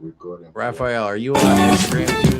Recording. Raphael, are you on Instagram too?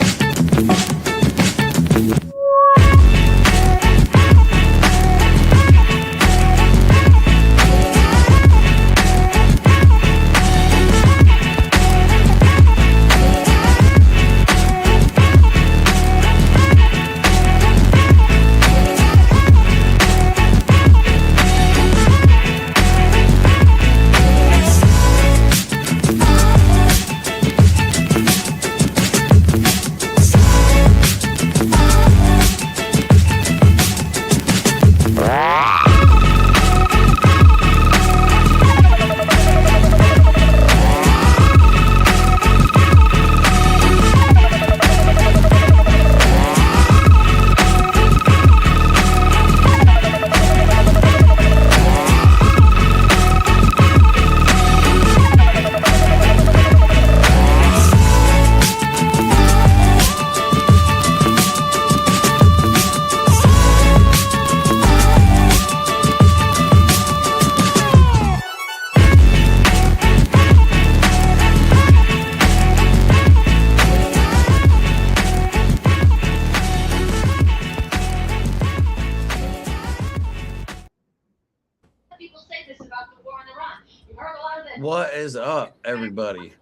What is up, everybody?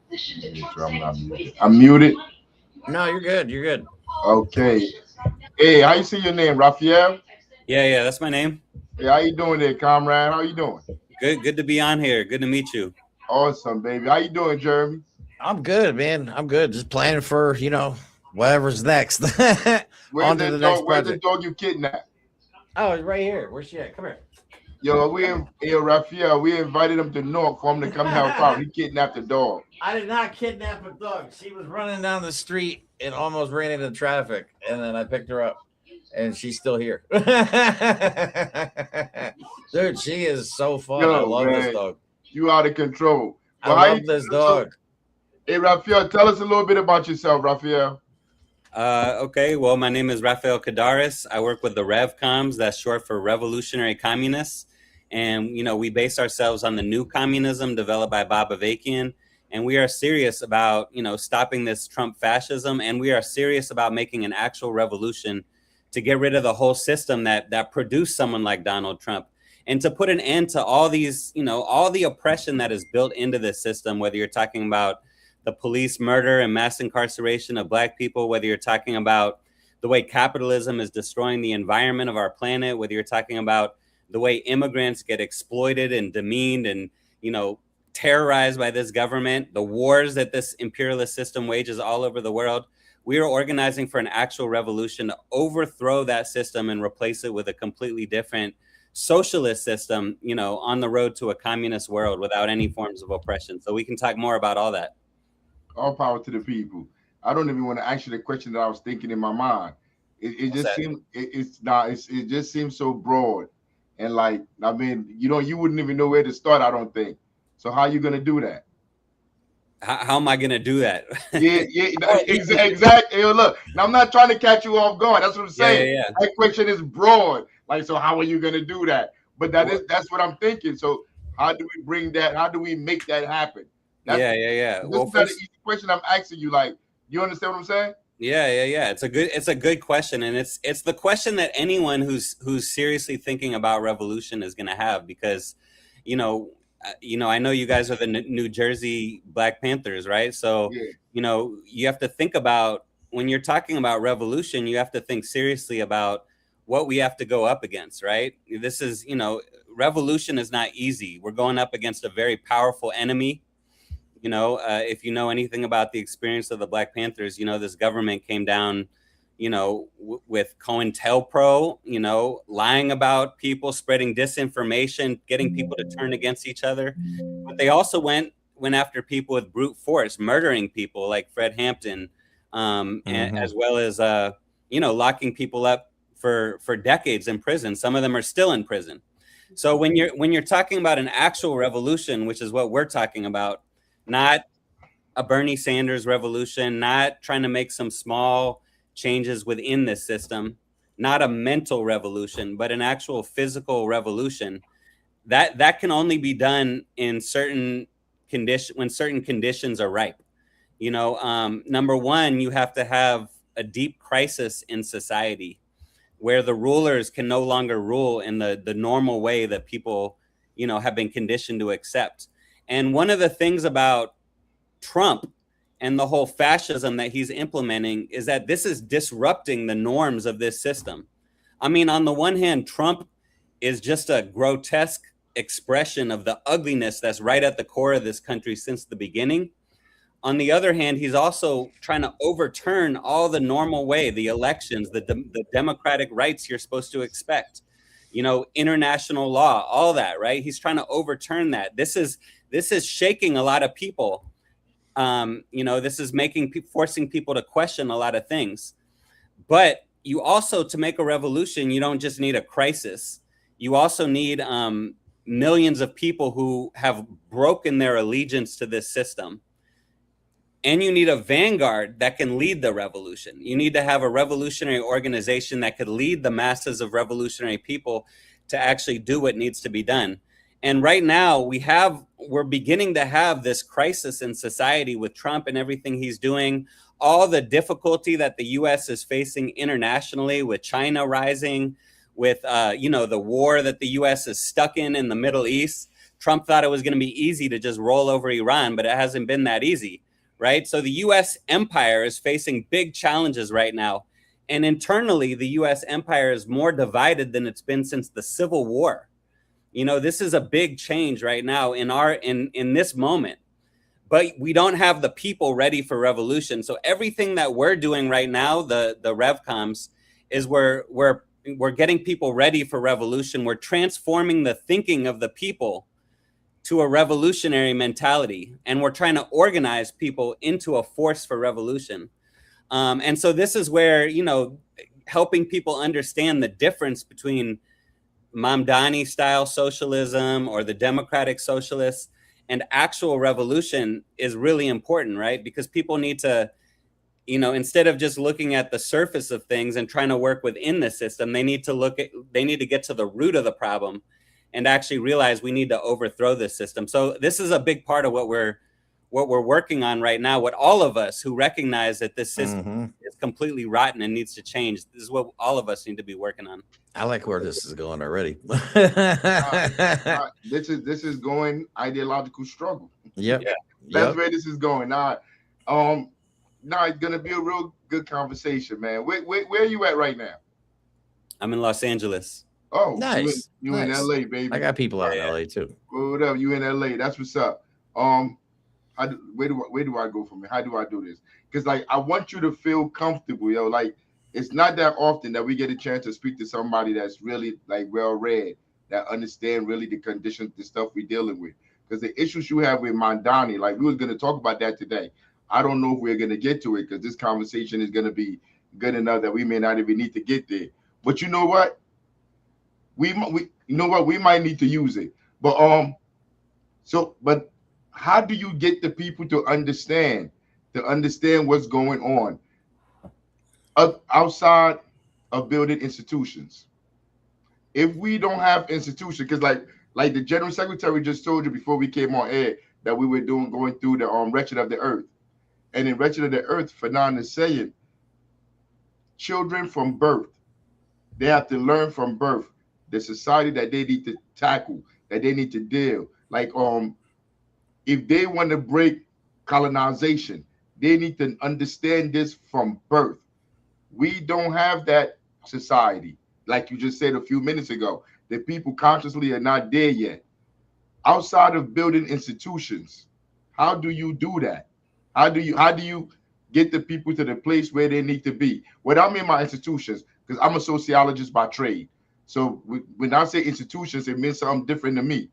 I'm muted. No, you're good. You're good. Okay. Hey, how you say your name, Raphael? Yeah, that's my name. Hey, how you doing there, comrade? How you doing? Good to be on here. Good to meet you. Awesome, baby. How you doing, Jeremy? I'm good, man. I'm good. Just planning for, whatever's next. Where's the dog you kidnapped? Oh, it's right here. Where's she at? Come here. Yo, Raphael, we invited him to North for him to come help out. He kidnapped the dog. I did not kidnap a dog. She was running down the street and almost ran into traffic, and then I picked her up, and she's still here. Dude, she is so fun. I love this dog. You out of control. I love this dog. Hey, Raphael, tell us a little bit about yourself, Raphael. Okay, well, my name is Raphael Kadaris. I work with the RevComs, that's short for Revolutionary Communists. And, we base ourselves on the new communism developed by Bob Avakian. And we are serious about, stopping this Trump fascism. And we are serious about making an actual revolution to get rid of the whole system that produced someone like Donald Trump. And to put an end to all these, all the oppression that is built into this system, whether you're talking about the police murder and mass incarceration of Black people, whether you're talking about the way capitalism is destroying the environment of our planet, whether you're talking about the way immigrants get exploited and demeaned and, terrorized by this government, the wars that this imperialist system wages all over the world. We are organizing for an actual revolution to overthrow that system and replace it with a completely different socialist system, on the road to a communist world without any forms of oppression. So we can talk more about all that. All power to the people. I don't even want to answer the question that I was thinking in my mind. It just seems so broad, and you wouldn't even know where to start. I don't think. So how are you gonna do that? How am I gonna do that? yeah, exactly. Hey, look, now I'm not trying to catch you off guard. That's what I'm saying. Yeah. That question is broad. So how are you gonna do that? But that's what I'm thinking. So how do we bring that? How do we make that happen? Yeah. This is not an easy question I'm asking you. You understand what I'm saying? Yeah. It's a good question, and it's the question that anyone who's seriously thinking about revolution is going to have, because, I know you guys are the New Jersey Black Panthers, right? So, you have to think about, when you're talking about revolution, you have to think seriously about what we have to go up against, right? This is, revolution is not easy. We're going up against a very powerful enemy. If you know anything about the experience of the Black Panthers, this government came down, with COINTELPRO, lying about people, spreading disinformation, getting people to turn against each other. But they also went after people with brute force, murdering people like Fred Hampton, and as well as, locking people up for decades in prison. Some of them are still in prison. So when you're talking about an actual revolution, which is what we're talking about, not a Bernie Sanders revolution, not trying to make some small changes within this system, not a mental revolution, but an actual physical revolution, that can only be done in certain conditions, when certain conditions are ripe. Number one, you have to have a deep crisis in society where the rulers can no longer rule in the normal way that people, have been conditioned to accept. And one of the things about Trump and the whole fascism that he's implementing is that this is disrupting the norms of this system. I mean, on the one hand, Trump is just a grotesque expression of the ugliness that's right at the core of this country since the beginning. On the other hand, he's also trying to overturn all the normal way, the elections, the democratic rights you're supposed to expect, international law, all that, right? He's trying to overturn that. This is shaking a lot of people. This is forcing people to question a lot of things. But you also, to make a revolution, you don't just need a crisis. You also need millions of people who have broken their allegiance to this system. And you need a vanguard that can lead the revolution. You need to have a revolutionary organization that could lead the masses of revolutionary people to actually do what needs to be done. And right now we're beginning to have this crisis in society with Trump and everything he's doing, all the difficulty that the US is facing internationally with China rising, with, the war that the US is stuck in the Middle East. Trump thought it was going to be easy to just roll over Iran, but it hasn't been that easy. Right? So the US empire is facing big challenges right now. And internally, the US empire is more divided than it's been since the Civil War. This is a big change right now in this moment. But we don't have the people ready for revolution. So everything that we're doing right now, the RevComs, is we're getting people ready for revolution. We're transforming the thinking of the people to a revolutionary mentality, and we're trying to organize people into a force for revolution. And so this is where, helping people understand the difference between Mamdani style socialism or the democratic socialists and actual revolution is really important, right? Because people need to, instead of just looking at the surface of things and trying to work within the system, they need to get to the root of the problem and actually realize we need to overthrow this system. So this is a big part of what we're working on right now. What all of us who recognize that this system is completely rotten and needs to change. This is what all of us need to be working on. I like where this is going already. This is going ideological struggle. Yep. Yeah. That's where this is going. Now it's gonna be a real good conversation, man. Where are you at right now? I'm in Los Angeles. Oh, nice. You nice. in LA, baby. I got people out in LA too. What up? You in LA? That's what's up. Where do I go from here? How do I do this? Because I want you to feel comfortable, yo. It's not that often that we get a chance to speak to somebody that's really well read, that understand really the conditions, the stuff we're dealing with. Because the issues you have with Mamdani, we was gonna talk about that today. I don't know if we're gonna get to it because this conversation is gonna be good enough that we may not even need to get there. But you know what? We might need to use it. But but how do you get the people to understand what's going on outside of building institutions? If we don't have institutions, because like the General Secretary just told you before we came on air that we were going through the Wretched of the Earth. And in Wretched of the Earth, Fanon is saying children from birth, they have to learn from birth the society that they need to tackle, that they need to deal. If they want to break colonization, they need to understand this from birth. We don't have that society. Like you just said a few minutes ago, the people consciously are not there yet. Outside of building institutions, how do you do that? How do you get the people to the place where they need to be? When I'm in my institutions, because I'm a sociologist by trade. So when I say institutions, it means something different to me.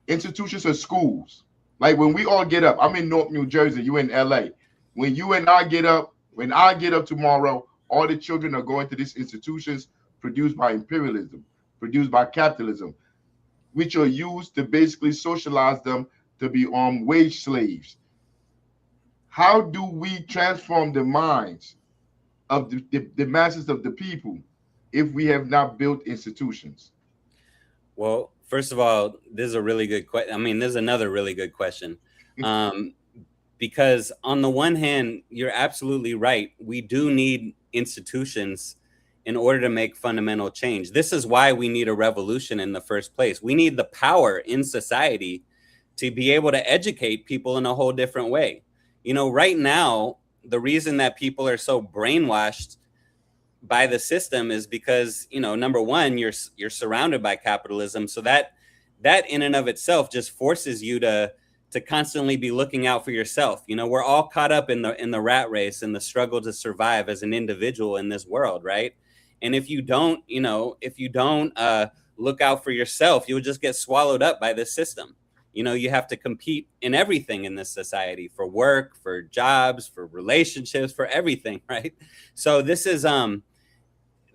Institutions are schools. Like when we all get up, I'm in North New Jersey, you in LA. When you and I get up, when I get up tomorrow, all the children are going to these institutions produced by imperialism, produced by capitalism, which are used to basically socialize them to be wage slaves. How do we transform the minds of the masses of the people if we have not built institutions? Well, first of all, this is a really good question. I mean, there's another really good question. because on the one hand, you're absolutely right. We do need institutions in order to make fundamental change. This is why we need a revolution in the first place. We need the power in society to be able to educate people in a whole different way. You know, right now, the reason that people are so brainwashed by the system is because, you know, number one, you're surrounded by capitalism. So that in and of itself just forces you to constantly be looking out for yourself. You know, we're all caught up in the rat race and the struggle to survive as an individual in this world, right? And if you don't, you know, look out for yourself, you'll just get swallowed up by this system. You know, you have to compete in everything in this society, for work, for jobs, for relationships, for everything, right? So this is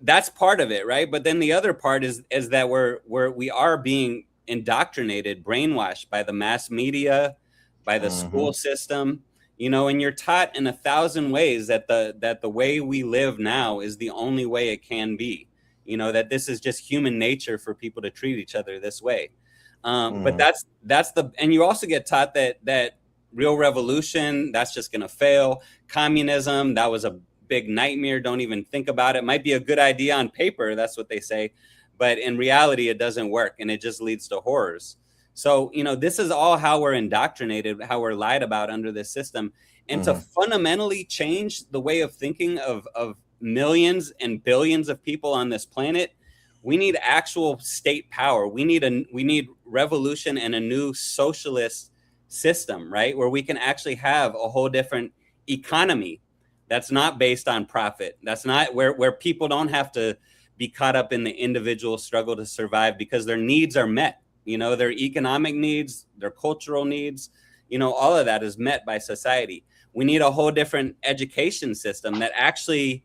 that's part of it, right? But then the other part is that we are being indoctrinated, brainwashed by the mass media, by the school system, you know, and you're taught in 1,000 ways that the way we live now is the only way it can be. You know, that this is just human nature for people to treat each other this way. But and you also get taught that real revolution, that's just going to fail. Communism, that was a big nightmare. Don't even think about it. Might be a good idea on paper. That's what they say. But in reality, it doesn't work, and it just leads to horrors. So, you know, this is all how we're indoctrinated, how we're lied about under this system. And to fundamentally change the way of thinking of millions and billions of people on this planet, we need actual state power. We need revolution and a new socialist system, right? Where we can actually have a whole different economy that's not based on profit. That's not where people don't have to be caught up in the individual struggle to survive, because their needs are met. You know, their economic needs, their cultural needs, you know, all of that is met by society. We need a whole different education system that actually,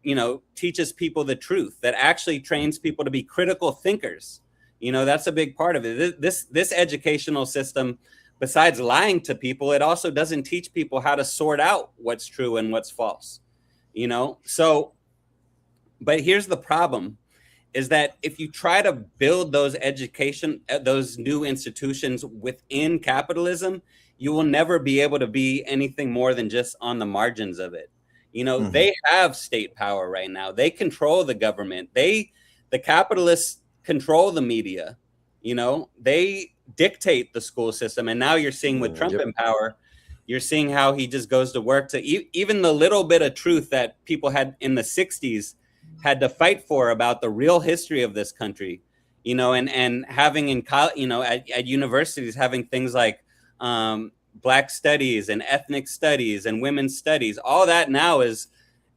you know, teaches people the truth, that actually trains people to be critical thinkers. You know, that's a big part of it. This educational system, besides lying to people, it also doesn't teach people how to sort out what's true and what's false, you know? So, but here's the problem, is that if you try to build those new institutions within capitalism, you will never be able to be anything more than just on the margins of it. You know, they have state power right now. They control the government. The capitalists control the media. You know, they dictate the school system. And now you're seeing with Trump in power, you're seeing how he just goes to work to even the little bit of truth that people had in the 60s had to fight for about the real history of this country, you know, and having at universities, having things like Black studies and ethnic studies and women's studies, all that now is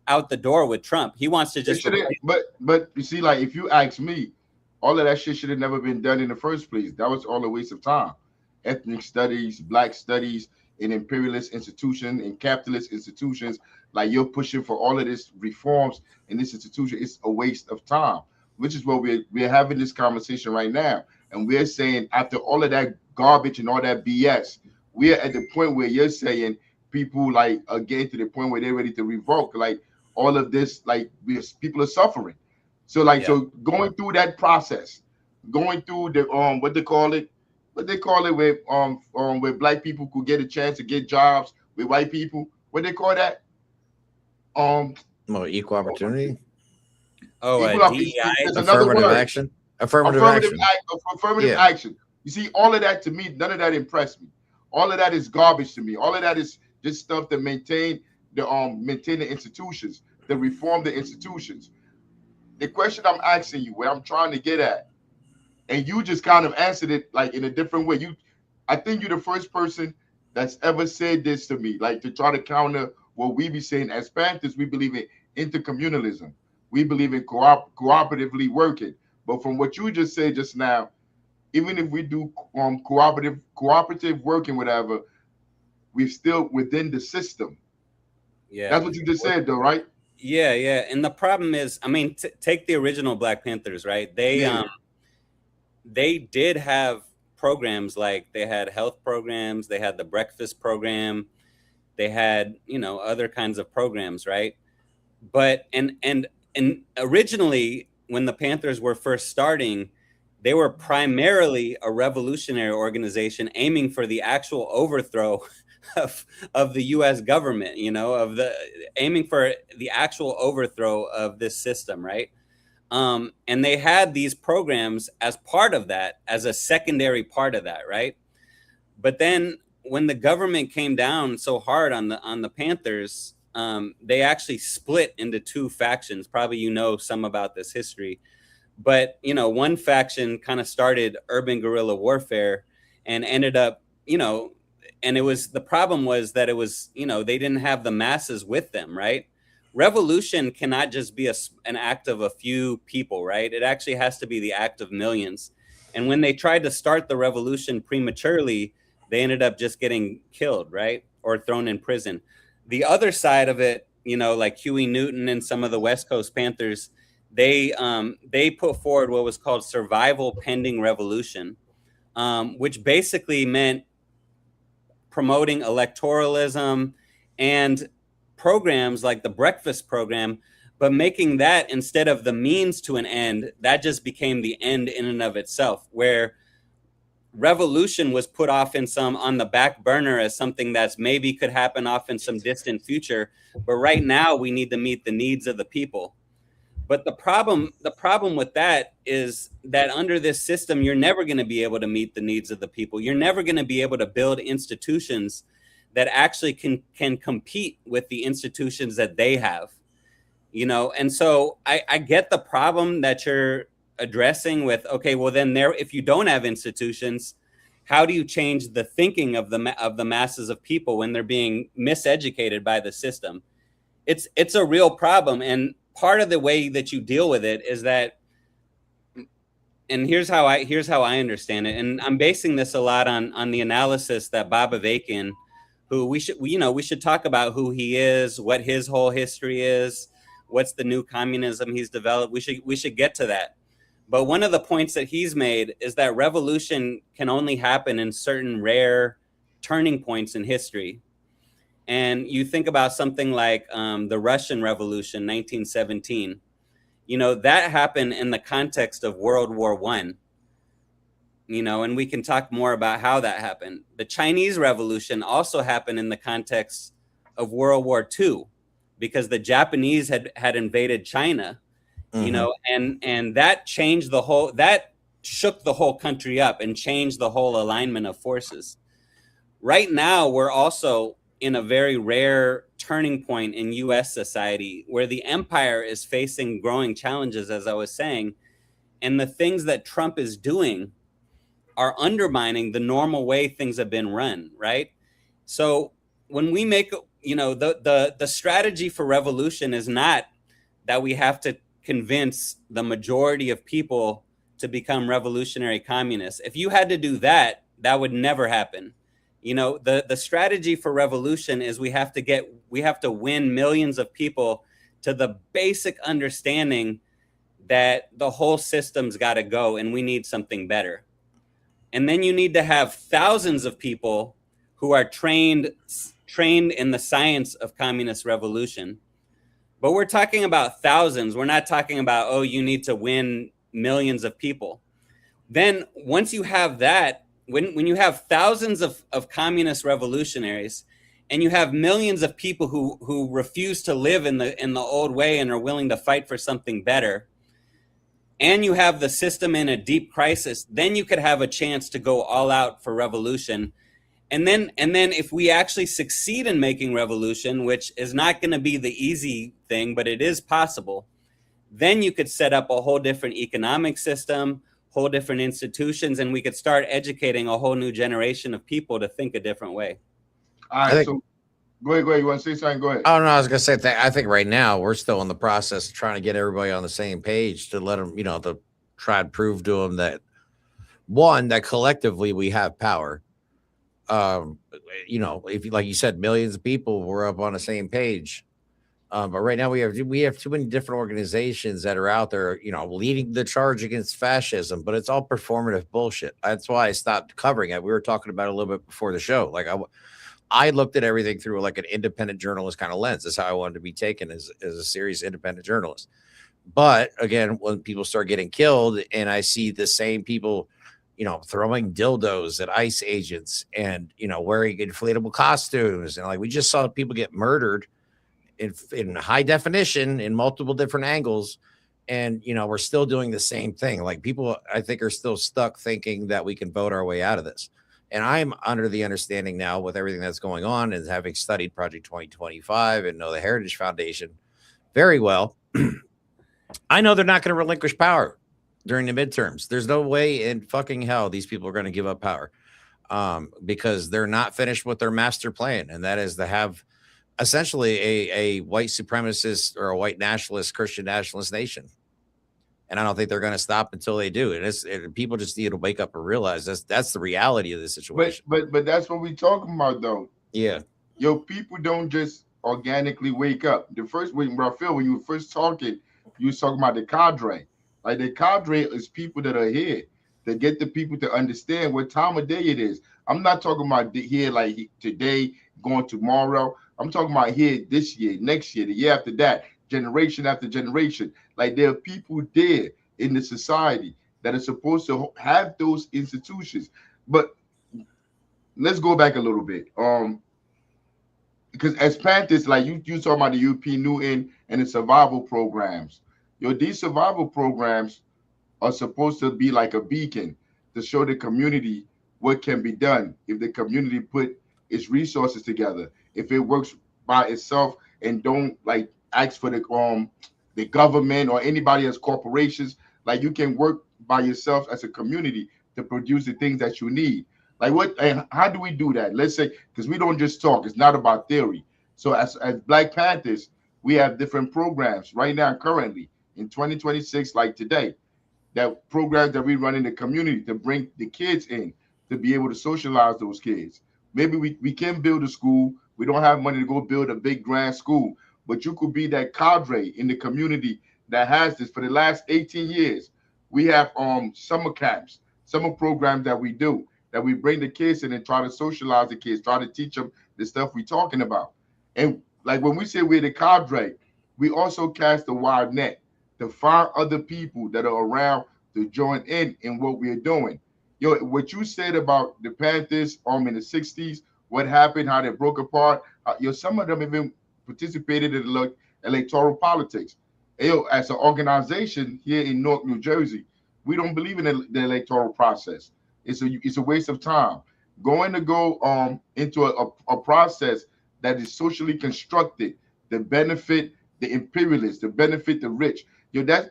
out the door with Trump. He wants to just but you see, like, if you ask me, all of that shit should have never been done in the first place. That was all a waste of time. Ethnic studies, Black studies in imperialist institutions, in capitalist institutions, like, you're pushing for all of this reforms in this institution. It's a waste of time, which is what we're having this conversation right now. And we're saying, after all of that garbage and all that BS, we're at the point where you're saying people, like, are getting to the point where they're ready to revoke. Like, all of this, like, people are suffering. So, like, so going through that process, going through the what they call it where Black people could get a chance to get jobs with white people. What they call that? Equal opportunity. DEI. Affirmative action. Affirmative action. You see, all of that, to me, none of that impressed me. All of that is garbage to me. All of that is just stuff that maintain the institutions, that reform the institutions. The question I'm asking you, where I'm trying to get at, and you just kind of answered it, like, in a different way. I think you're the first person that's ever said this to me, like, to try to counter what we be saying. As Panthers, we believe in intercommunalism. We believe in cooperatively working. But from what you just said just now, even if we do cooperative working, whatever, we're still within the system. Yeah, that's what you just said, though, right? Yeah. And the problem is, I mean, take the original Black Panthers, right? They did have programs, like they had health programs, they had the breakfast program, they had, you know, other kinds of programs, right? But and originally, when the Panthers were first starting, they were primarily a revolutionary organization aiming for the actual overthrow of the U.S. government, you know, of the aiming for the actual overthrow of this system, right? And they had these programs as part of that, as a secondary part of that, right? But then when the government came down so hard on the Panthers, they actually split into two factions. Probably you know some about this history, but you know, one faction kind of started urban guerrilla warfare and ended up, you know, and it was, the problem was that it was, you know, they didn't have the masses with them, right? Revolution cannot just be an act of a few people, right? It actually has to be the act of millions. And when they tried to start the revolution prematurely, they ended up just getting killed, right? Or thrown in prison. The other side of it, you know, like Huey Newton and some of the West Coast Panthers, they put forward what was called survival pending revolution, which basically meant promoting electoralism and programs like the breakfast program, but making that, instead of the means to an end, that just became the end in and of itself, where revolution was put off on the back burner as something that's maybe could happen off in some distant future. But right now we need to meet the needs of the people. But the problem with that is that under this system, you're never going to be able to meet the needs of the people. You're never going to be able to build institutions that actually can compete with the institutions that they have, you know? And so I get the problem that you're addressing with, okay, well then if you don't have institutions, how do you change the thinking of the masses of people when they're being miseducated by the system? It's a real problem. And part of the way that you deal with it is that, and here's how I understand it. And I'm basing this a lot on the analysis that Bob Avakian, who we should talk about who he is, what his whole history is, what's the new communism he's developed. We should get to that. But one of the points that he's made is that revolution can only happen in certain rare turning points in history. And you think about something like the Russian Revolution, 1917. You know, that happened in the context of World War I. You know, and we can talk more about how that happened. The Chinese Revolution also happened in the context of World War II, because the Japanese had invaded China. Mm-hmm. You know, and that changed that shook the whole country up and changed the whole alignment of forces. Right now, we're also in a very rare turning point in U.S. society where the empire is facing growing challenges, as I was saying, and the things that Trump is doing are undermining the normal way things have been run, right? So when we make, you know, the strategy for revolution is not that we have to convince the majority of people to become revolutionary communists. If you had to do that, that would never happen. You know, the strategy for revolution is we have to win millions of people to the basic understanding that the whole system's got to go and we need something better. And then you need to have thousands of people who are trained in the science of communist revolution. But we're talking about thousands. We're not talking about, oh, you need to win millions of people. Then once you have that, when you have thousands of communist revolutionaries and you have millions of people who refuse to live in the old way and are willing to fight for something better, and you have the system in a deep crisis, then you could have a chance to go all out for revolution. And then if we actually succeed in making revolution, which is not going to be the easy thing, but it is possible, then you could set up a whole different economic system, whole different institutions, and we could start educating a whole new generation of people to think a different way. All right, so go ahead. You want to say something? Go ahead. Oh, no, I was going to say that I think right now we're still in the process of trying to get everybody on the same page to let them, you know, to try and prove to them that, one, that collectively we have power. You know, if like you said, millions of people were up on the same page. But right now we have too many different organizations that are out there, you know, leading the charge against fascism, but it's all performative bullshit. That's why I stopped covering it. We were talking about it a little bit before the show. Like I looked at everything through like an independent journalist kind of lens. That's how I wanted to be taken as a serious independent journalist. But again, when people start getting killed and I see the same people, throwing dildos at ICE agents and, wearing inflatable costumes. And like, we just saw people get murdered in high definition in multiple different angles. And, we're still doing the same thing. Like, people, I think, are still stuck thinking that we can vote our way out of this. And I'm under the understanding now, with everything that's going on and having studied Project 2025 and know the Heritage Foundation very well, I know they're not going to relinquish power during the midterms. There's no way in fucking hell these people are going to give up power, because they're not finished with their master plan. And that is to have essentially a white supremacist or a white nationalist, Christian nationalist nation. And I don't think they're going to stop until they do. And people just need to wake up and realize that's the reality of the situation. But that's what we're talking about, though. Yeah. People don't just organically wake up. The first, when Raphael, when you were first talking, you were talking about the cadre. Like, the cadre is people that are here to get the people to understand what time of day it is. I'm not talking about here like today, going tomorrow. I'm talking about here this year, next year, the year after that, generation after generation. Like, there are people there in the society that are supposed to have those institutions. But let's go back a little bit. Because as Panthers, like you talking about the European Union and the survival programs. These survival programs are supposed to be like a beacon to show the community what can be done if the community put its resources together. If it works by itself and don't like ask for the government or anybody as corporations, like, you can work by yourself as a community to produce the things that you need. Like, what and how do we do that? Let's say, because we don't just talk, it's not about theory. So as Black Panthers, we have different programs right now, currently in 2026, like today, that programs that we run in the community to bring the kids in, to be able to socialize those kids. Maybe we can build a school. We don't have money to go build a big grand school, but you could be that cadre in the community that has this. For the last 18 years, we have summer camps, summer programs that we do, that we bring the kids in and try to socialize the kids, try to teach them the stuff we're talking about. And like, when we say we're the cadre, we also cast a wide net to find other people that are around to join in what we're doing. What you said about the Panthers in the 60s, what happened, how they broke apart, some of them even participated in electoral politics. As an organization here in Newark, New Jersey, we don't believe in the electoral process. It's a waste of time. Going to go into a process that is socially constructed to benefit the imperialists, to benefit the rich. That's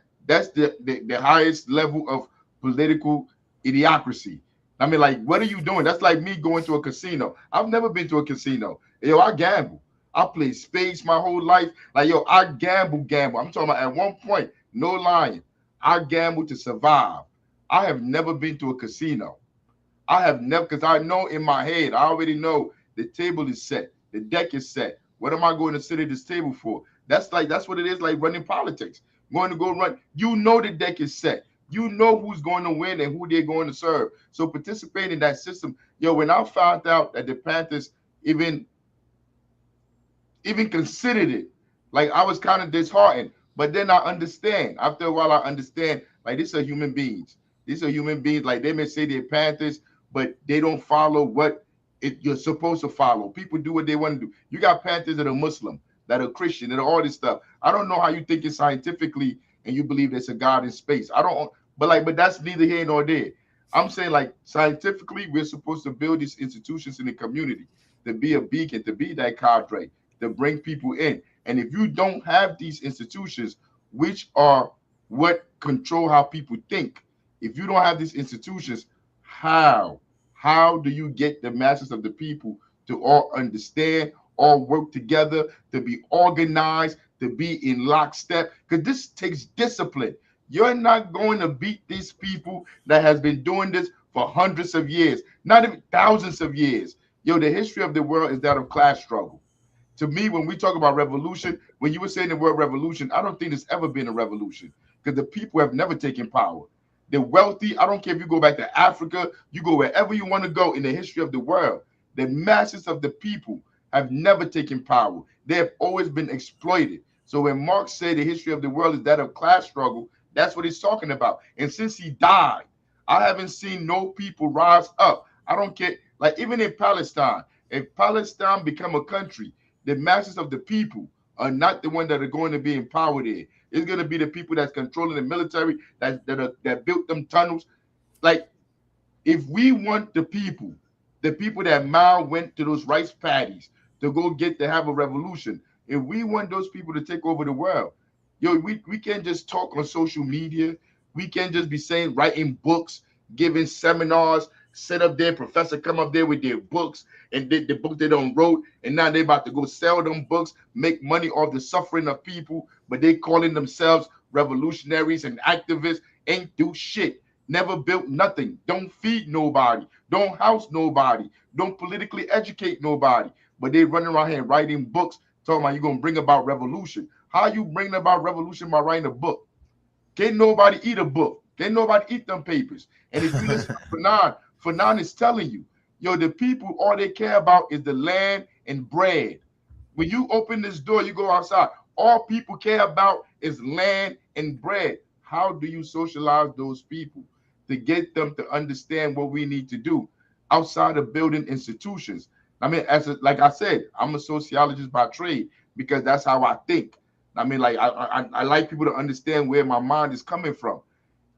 the highest level of political idiocracy. I mean, like, what are you doing? That's like me going to a casino. I've never been to a casino. I gamble. I play spades my whole life. Like, I gamble. I'm talking about, at one point, no lying, I gamble to survive. I have never been to a casino. I have never, because I know in my head, I already know the table is set, the deck is set. What am I going to sit at this table for? That's what it is, like running politics. Going to go run. The deck is set. You know who's going to win and who they're going to serve. So participate in that system. When I found out that the Panthers even considered it, like, I was kind of disheartened. But then I understand. After a while, I understand, like, these are human beings. These are human beings. Like, they may say they're Panthers, but they don't follow what you're supposed to follow. People do what they want to do. You got Panthers that are Muslim, that are Christian, that are all this stuff. I don't know how you think it scientifically and you believe there's a God in space. I don't, but that's neither here nor there. I'm saying, like, scientifically, we're supposed to build these institutions in the community to be a beacon, to be that cadre, to bring people in. And if you don't have these institutions, which are what control how people think, if you don't have these institutions, how do you get the masses of the people to all understand, all work together, to be organized, to be in lockstep? Because this takes discipline. You're not going to beat these people that has been doing this for hundreds of years, not even thousands of years. The history of the world is that of class struggle. To me, when we talk about revolution, when you were saying the word revolution, I don't think there's ever been a revolution, because the people have never taken power. The wealthy, I don't care if you go back to Africa, you go wherever you want to go in the history of the world, the masses of the people have never taken power. They have always been exploited. So when Marx said the history of the world is that of class struggle, that's what he's talking about. And since he died, I haven't seen no people rise up. I don't care. Like even in Palestine, if Palestine become a country, the masses of the people are not the ones that are going to be in power there. It's going to be the people that's controlling the military that built them tunnels. Like if we want the people that Mao went to those rice paddies to go get to have a revolution, if we want those people to take over the world, yo, we can't just talk on social media. We can't just be saying writing books, giving seminars, sit up there, professor come up there with their books and the book they don't wrote, and now they about to go sell them books, make money off the suffering of people, but they calling themselves revolutionaries and activists, ain't do shit. Never built nothing, don't feed nobody, don't house nobody, don't politically educate nobody, but they running around here writing books talking about you're gonna bring about revolution. How you bringing about revolution by writing a book? Can't nobody eat a book. Can't nobody eat them papers. And if you listen to Fanon is telling you, yo, the people, all they care about is the land and bread. When you open this door, you go outside, all people care about is land and bread. How do you socialize those people to get them to understand what we need to do outside of building institutions? I mean, like I said, I'm a sociologist by trade because that's how I think. I mean, like I like people to understand where my mind is coming from.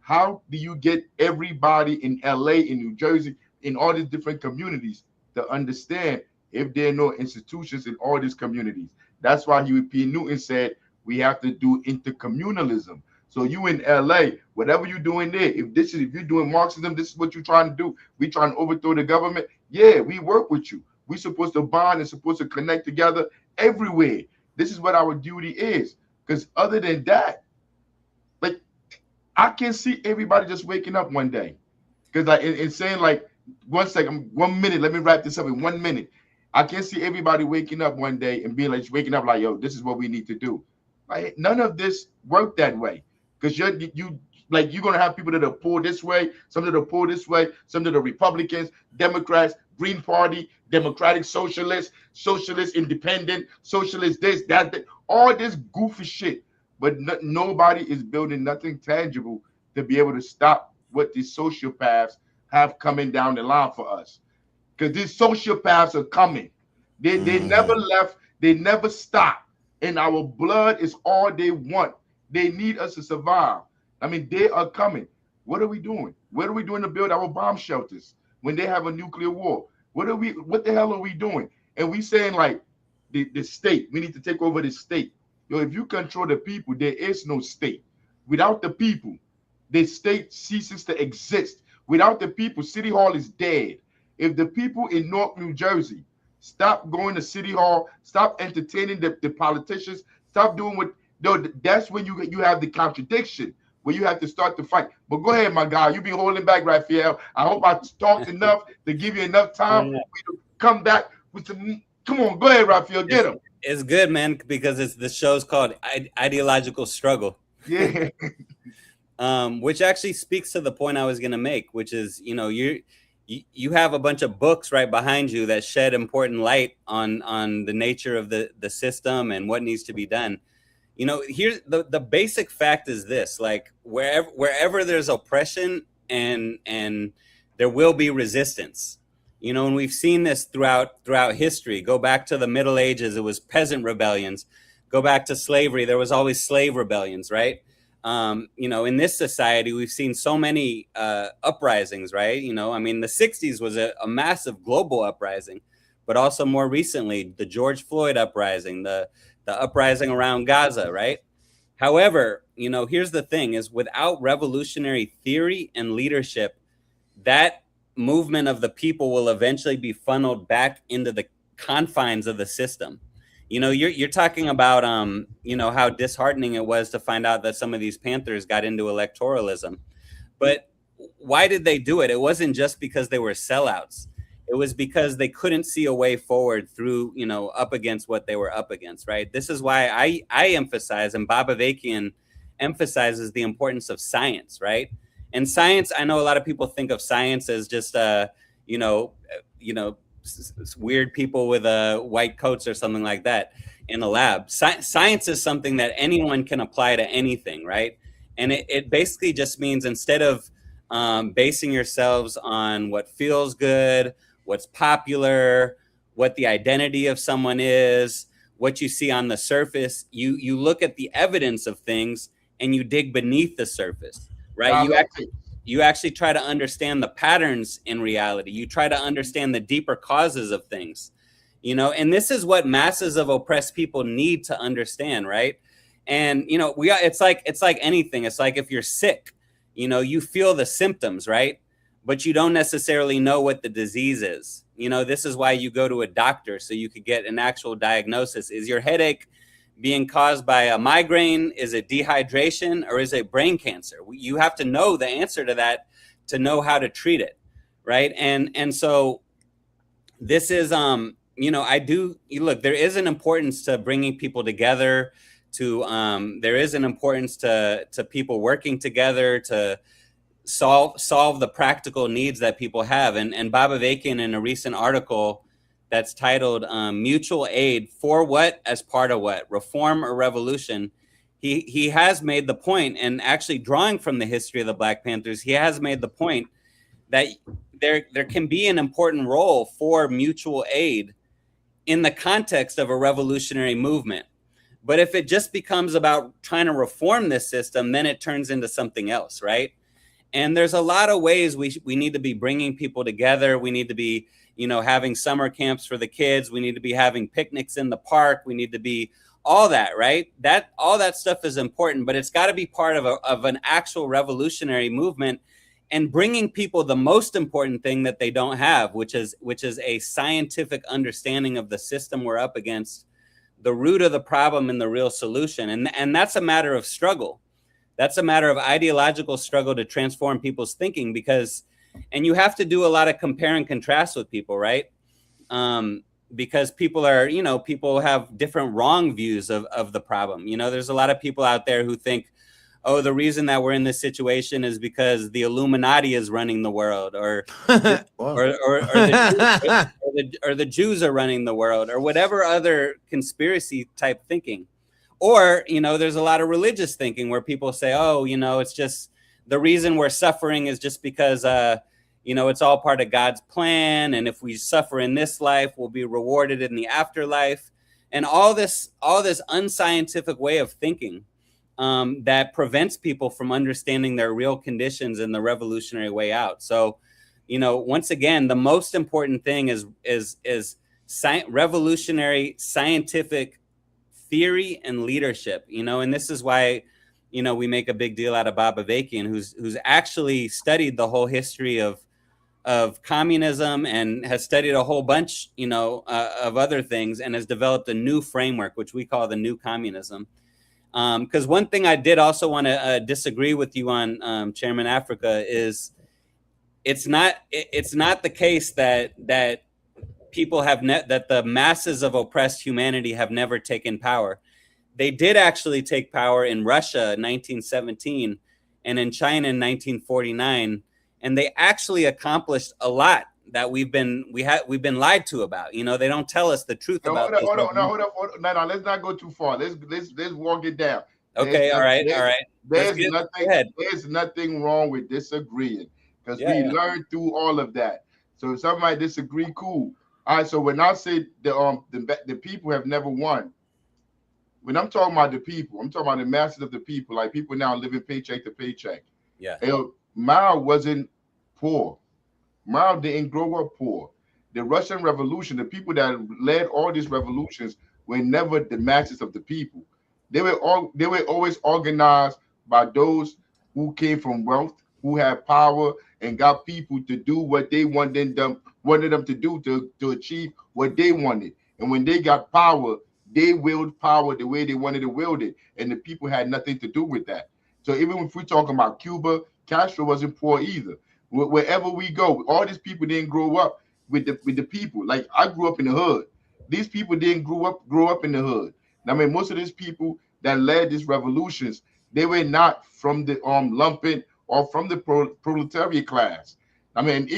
How do you get everybody in LA, in New Jersey, in all these different communities to understand if there are no institutions in all these communities? That's why Huey P. Newton said we have to do intercommunalism. So you in LA, whatever you're doing there, if you're doing Marxism, this is what you're trying to do. We trying to overthrow the government. Yeah, we work with you. We're supposed to bond and supposed to connect together everywhere. This is what our duty is. Because other than that, like I can see everybody just waking up one day. Because like in saying like 1 second, 1 minute, let me wrap this up in 1 minute. I can see everybody waking up one day and being like waking up like, yo, this is what we need to do. Like none of this worked that way. Because you're gonna have people that are pulled this way, some that are pulled this way, some that are Republicans, Democrats, Green Party, Democratic Socialists, Socialist Independent, Socialist this, that, all this goofy shit. But nobody is building nothing tangible to be able to stop what these sociopaths have coming down the line for us. Because these sociopaths are coming. They never left, they never stop. And our blood is all they want. They need us to survive. I mean, they are coming. What are we doing? What are we doing to build our bomb shelters when they have a nuclear war? What the hell are we doing? And we saying like the state, we need to take over the state. Yo, if you control the people, there is no state. Without the people, the state ceases to exist. Without the people, City Hall is dead. If the people in North New Jersey stop going to City Hall, stop entertaining the politicians, stop doing what, that's when you have the contradiction, where you have to start to fight. But go ahead, my guy. You've been holding back, Raphael. I hope I talked enough to give you enough time for you to come back with some. Come on, go ahead, Raphael. Get him. It's good, man, because the show's called Ideological Struggle. Yeah. Which actually speaks to the point I was going to make, which is, you know, you have a bunch of books right behind you that shed important light on the nature of the system and what needs to be done. You know, here's the basic fact is this: like wherever there's oppression and there will be resistance. You know, and we've seen this throughout history. Go back to the Middle Ages, it was peasant rebellions. Go back to slavery, there was always slave rebellions, right? You know, in this society, we've seen so many uprisings, right? You know, I mean, the 60s was a massive global uprising, but also more recently, the George Floyd uprising, the uprising around Gaza, right? However, you know, here's the thing is without revolutionary theory and leadership, that movement of the people will eventually be funneled back into the confines of the system. You know, you're talking about, you know, how disheartening it was to find out that some of these Panthers got into electoralism. But why did they do it? It wasn't just because they were sellouts. It was because they couldn't see a way forward through, you know, up against what they were up against, right? This is why I emphasize, and Bob Avakian emphasizes the importance of science, right? And science, I know a lot of people think of science as just, you know, weird people with white coats or something like that in a lab. Science is something that anyone can apply to anything, right? And it basically just means instead of basing yourselves on what feels good, what's popular, what the identity of someone is, what you see on the surface. You look at the evidence of things and you dig beneath the surface, right? You actually try to understand the patterns in reality. You try to understand the deeper causes of things, you know, and this is what masses of oppressed people need to understand, right? And, you know, it's like anything. It's like if you're sick, you know, you feel the symptoms, right? But you don't necessarily know what the disease is. You know, this is why you go to a doctor, so you could get an actual diagnosis. Is your headache being caused by a migraine? Is it dehydration, or is it brain cancer? You have to know the answer to that to know how to treat it, right? And so this is, you know, look, there is an importance to bringing people together, there is an importance to people working together to solve the practical needs that people have. And Bob Avakian, in a recent article that's titled Mutual Aid for What as Part of What, Reform or Revolution, he has made the point, and actually drawing from the history of the Black Panthers, he has made the point that there can be an important role for mutual aid in the context of a revolutionary movement. But if it just becomes about trying to reform this system, then it turns into something else, right? And there's a lot of ways we need to be bringing people together. We need to be, you know, having summer camps for the kids. We need to be having picnics in the park. We need to be all that, right? All that stuff is important, but it's got to be part of an actual revolutionary movement, and bringing people the most important thing that they don't have, which is a scientific understanding of the system we're up against, the root of the problem and the real solution. And that's a matter of struggle. That's a matter of ideological struggle to transform people's thinking, and you have to do a lot of compare and contrast with people, right? Because people have different wrong views of the problem. You know, there's a lot of people out there who think, oh, the reason that we're in this situation is because the Illuminati is running the world, or the Jews are running the world, or whatever other conspiracy type thinking. Or, you know, there's a lot of religious thinking where people say, oh, you know, it's just the reason we're suffering is just because, you know, it's all part of God's plan. And if we suffer in this life, we'll be rewarded in the afterlife. And all this unscientific way of thinking that prevents people from understanding their real conditions and the revolutionary way out. So, you know, once again, the most important thing is revolutionary scientific theory and leadership, you know, and this is why, you know, we make a big deal out of Bob Avakian, who's actually studied the whole history of communism and has studied a whole bunch, you know, of other things, and has developed a new framework, which we call the new communism. Because one thing I did also want to disagree with you on, Chairman Africa, is it's not the case that people have that the masses of oppressed humanity have never taken power. They did actually take power in Russia in 1917 and in China in 1949, and they actually accomplished a lot that we've been lied to about. You know, they don't tell us the truth about. Hold on. No, let's not go too far. Let's walk it down. Okay, all right. There's nothing wrong with disagreeing, because we learned through all of that. So if somebody disagree, cool. All right. So when I say the people have never won, when I'm talking about the people, I'm talking about the masses of the people. Like, people now living paycheck to paycheck. Yeah. Mao wasn't poor. Mao didn't grow up poor. The Russian Revolution, the people that led all these revolutions, were never the masses of the people. They were always organized by those who came from wealth, who had power, and got people to do what they wanted them to do to achieve what they wanted. And when they got power, they willed power the way they wanted to wield it, and the people had nothing to do with that. So even if we're talking about Cuba, Castro wasn't poor either. Wherever we go, all these people didn't grow up with the people. Like, I grew up in the hood. These people didn't grow up in the hood. I mean, most of these people that led these revolutions, they were not from the lumpen or from the proletariat class. I mean,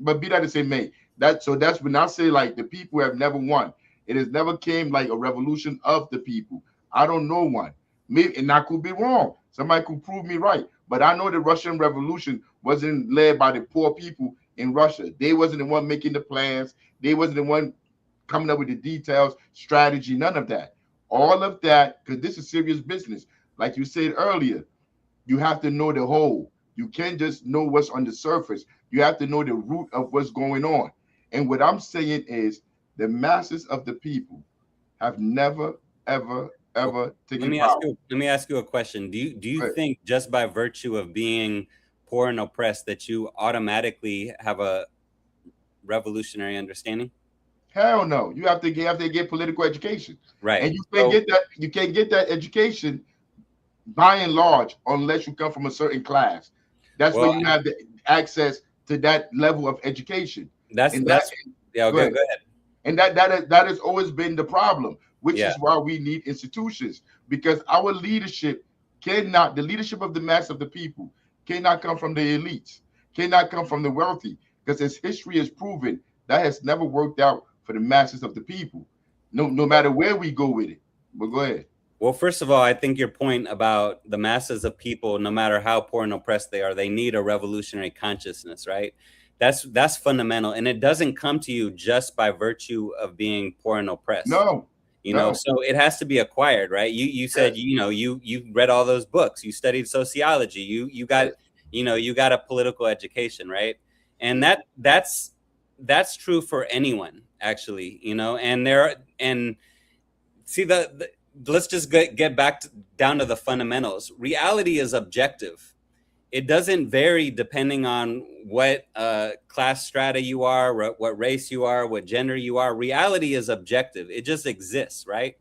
but be that as it may, that's when I say, like, the people have never won. It has never came like a revolution of the people. I don't know one. Maybe, and I could be wrong. Somebody could prove me right. But I know the Russian Revolution wasn't led by the poor people in Russia. They wasn't the one making the plans. They wasn't the one coming up with the details, strategy, none of that. All of that, because this is serious business. Like you said earlier, you have to know the whole. You can't just know what's on the surface. You have to know the root of what's going on. And what I'm saying is the masses of the people have never, ever, ever taken power. Let me ask you a question. Do you think just by virtue of being poor and oppressed that you automatically have a revolutionary understanding? Hell no. You have to get political education. Right. And you can't get that education by and large unless you come from a certain class. That's where you have the access to that level of education. Go ahead. And that has always been the problem, which is why we need institutions, because our leadership the leadership of the mass of the people cannot come from the elites, cannot come from the wealthy, because as history has proven, that has never worked out for the masses of the people, no matter where we go with it. But go ahead. Well, first of all, I think your point about the masses of people, no matter how poor and oppressed they are, they need a revolutionary consciousness, right? That's fundamental, and it doesn't come to you just by virtue of being poor and oppressed. No, you know, so it has to be acquired, right? You said you read all those books, you studied sociology, you got a political education, right? And that's true for anyone, actually, and see let's just get back down to the fundamentals. Reality is objective. It doesn't vary depending on what class strata you are, what race you are, what gender you are. Reality is objective. It just exists, right?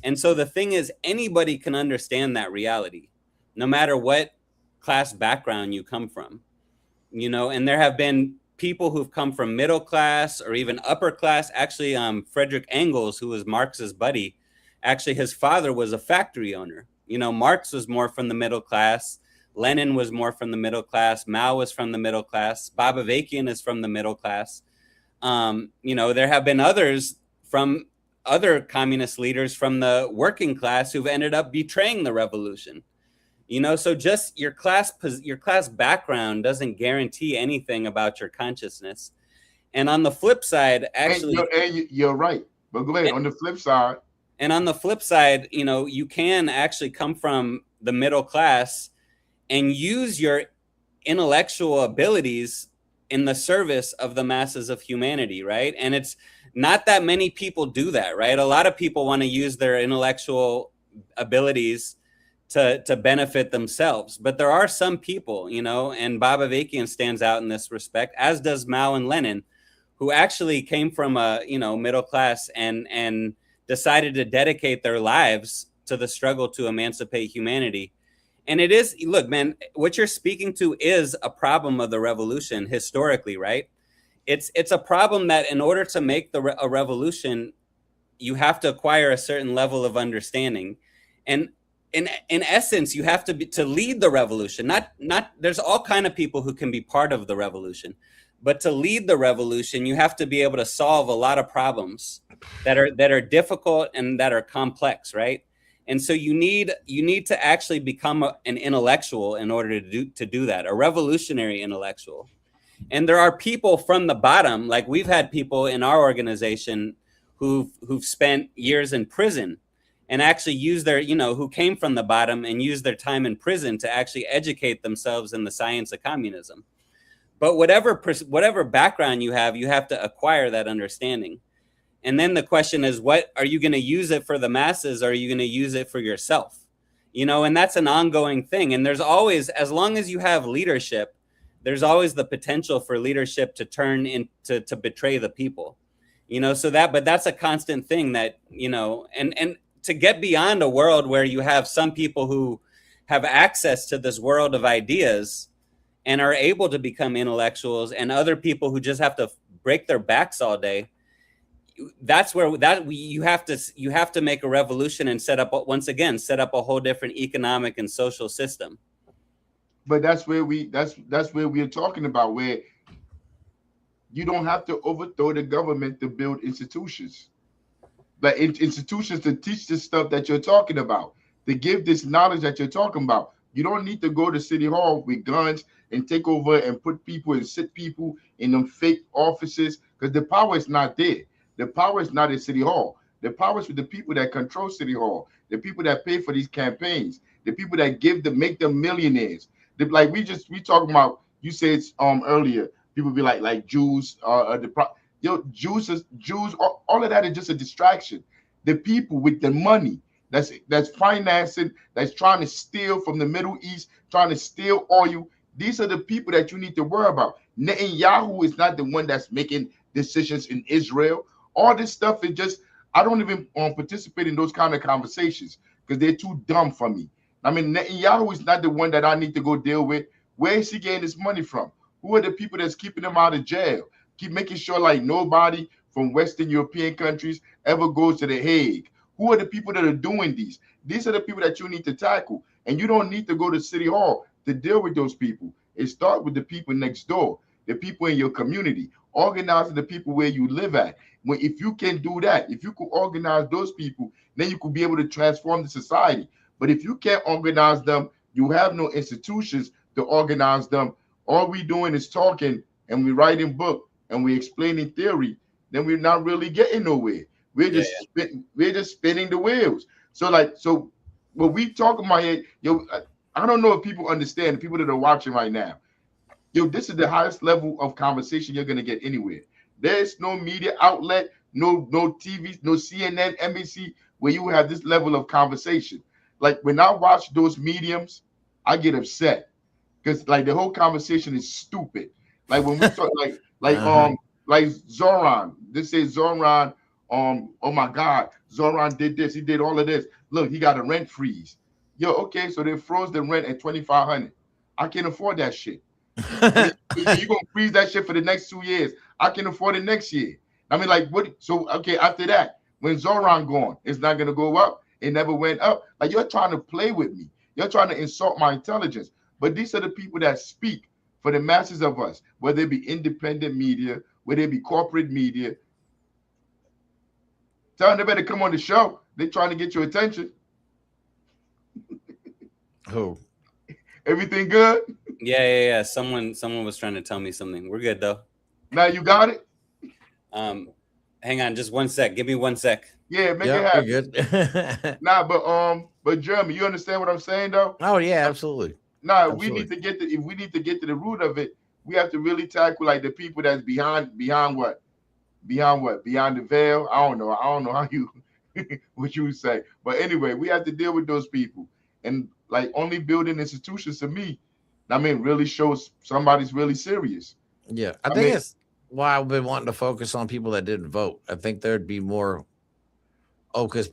And so the thing is, anybody can understand that reality, no matter what class background you come from. And there have been people who've come from middle class or even upper class. Actually, Frederick Engels, who was Marx's buddy, actually his father was a factory owner. Marx was more from the middle class. Lenin was more from the middle class. Mao was from the middle class. Babavikian is from the middle class. There have been others from other communist leaders from the working class who've ended up betraying the revolution. So just your class background doesn't guarantee anything about your consciousness. And on the flip side, actually, you're right. But go ahead. On the flip side. And on the flip side, you can actually come from the middle class and use your intellectual abilities in the service of the masses of humanity, right? And it's not that many people do that, right? A lot of people want to use their intellectual abilities to benefit themselves. But there are some people, and Babavikian stands out in this respect, as does Mao and Lenin, who actually came from a, middle class and decided to dedicate their lives to the struggle to emancipate humanity. And it is, look, man, what you're speaking to is a problem of the revolution historically, right? It's a problem that in order to make a revolution, you have to acquire a certain level of understanding. And in essence, you have to lead the revolution. Not there's all kind of people who can be part of the revolution, but to lead the revolution, you have to be able to solve a lot of problems that are difficult and that are complex, right? And so you need to actually become an intellectual in order to do that, a revolutionary intellectual. And there are people from the bottom, like we've had people in our organization who've spent years in prison and actually use their, who came from the bottom and used their time in prison to actually educate themselves in the science of communism. But whatever background you have to acquire that understanding. And then the question is, what are you going to use it for the masses? Or are you going to use it for yourself? And that's an ongoing thing. And there's always, as long as you have leadership, there's always the potential for leadership to turn to betray the people, but that's a constant thing that, and to get beyond a world where you have some people who have access to this world of ideas and are able to become intellectuals and other people who just have to break their backs all day. That's where you have to make a revolution and set up a whole different economic and social system. But that's where we're talking about, where you don't have to overthrow the government to build institutions, but institutions to teach the stuff that you're talking about, to give this knowledge that you're talking about. You don't need to go to City Hall with guns and take over and put people and sit people in them fake offices, because the power is not there. The power is not at City Hall. The power is with the people that control City Hall, the people that pay for these campaigns, the people that make them millionaires. Like we talking about. You said earlier, people be like Jews, Jews, all of that is just a distraction. The people with the money that's financing, that's trying to steal from the Middle East, trying to steal oil. These are the people that you need to worry about. Netanyahu is not the one that's making decisions in Israel. All this stuff is just, I don't even participate in those kind of conversations because they're too dumb for me. I mean, Netanyahu is not the one that I need to go deal with. Where is he getting his money from? Who are the people that's keeping him out of jail? Keep making sure like nobody from Western European countries ever goes to The Hague. Who are the people that are doing these? These are the people that you need to tackle. And you don't need to go to City Hall to deal with those people. It starts with the people next door, the people in your community, organizing the people where you live at. If you can do that, if you could organize those people, then you could be able to transform the society. But if you can't organize them, you have no institutions to organize them. All we doing is talking and we writing book and we explaining theory, then we're not really getting nowhere. We're just spinning the wheels. So what we talking about here, I don't know if people understand, the people that are watching right now. This is the highest level of conversation you're gonna get anywhere. There's no media outlet, no TV, no CNN, NBC, where you have this level of conversation. Like when I watch those mediums, I get upset because like the whole conversation is stupid. Like when we talk like Zoran, they say Zoran, oh my God, Zoran did this, he did all of this. Look, he got a rent freeze. Okay, so they froze the rent at $2,500. I can't afford that shit. You're gonna freeze that shit for the next 2 years. I can afford it next year. I mean, like what? So okay, after that, when Zoran gone, it's not gonna go up. It never went up. Like you're trying to play with me. You're trying to insult my intelligence. But these are the people that speak for the masses of us, whether it be independent media, whether it be corporate media. Tell them they better come on the show. They're trying to get your attention. Who? Everything good? Yeah. Someone was trying to tell me something. We're good though. Now you got it? Hang on, just 1 sec. Give me 1 sec. Yeah, make it happen. Good. But Jeremy, you understand what I'm saying though? Oh yeah, absolutely. We need to get if we need to get to the root of it, we have to really tackle like the people that's beyond what? Beyond the veil? I don't know how you what you would say. But anyway, we have to deal with those people. And like only building institutions to me, I mean, really shows somebody's really serious. Yeah, I think it's why I've been wanting to focus on people that didn't vote. I think there'd be more. Oh, because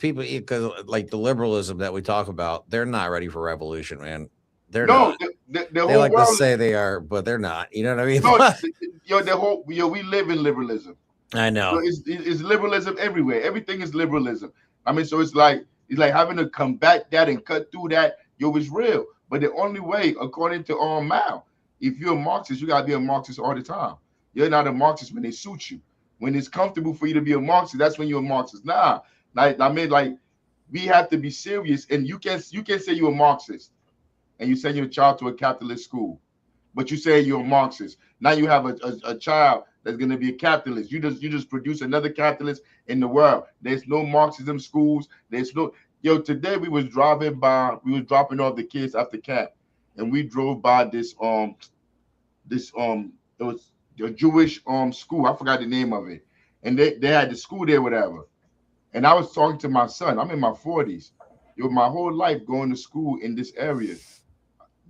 like the liberalism that we talk about, they're not ready for revolution, man. They're not. The they whole like world to say they are, but they're not. You know what I mean? No, we live in liberalism. I know. So it's liberalism everywhere. Everything is liberalism. I mean, so it's like having to combat that and cut through that. It's real. But the only way, according to Mao, if you're a Marxist, you gotta be a Marxist all the time. You're not a Marxist when they suit you. When it's comfortable for you to be a Marxist, that's when you're a Marxist. Nah, we have to be serious. And you can say you're a Marxist, and you send your child to a capitalist school, but you say you're a Marxist. Now you have a child that's going to be a capitalist. You just produce another capitalist in the world. There's no Marxism schools. There's no Today we was dropping off the kids after camp, and we drove by it was a Jewish school. I forgot the name of it, and they had the school there, whatever. And I was talking to my son. I'm in my 40s. My whole life going to school in this area.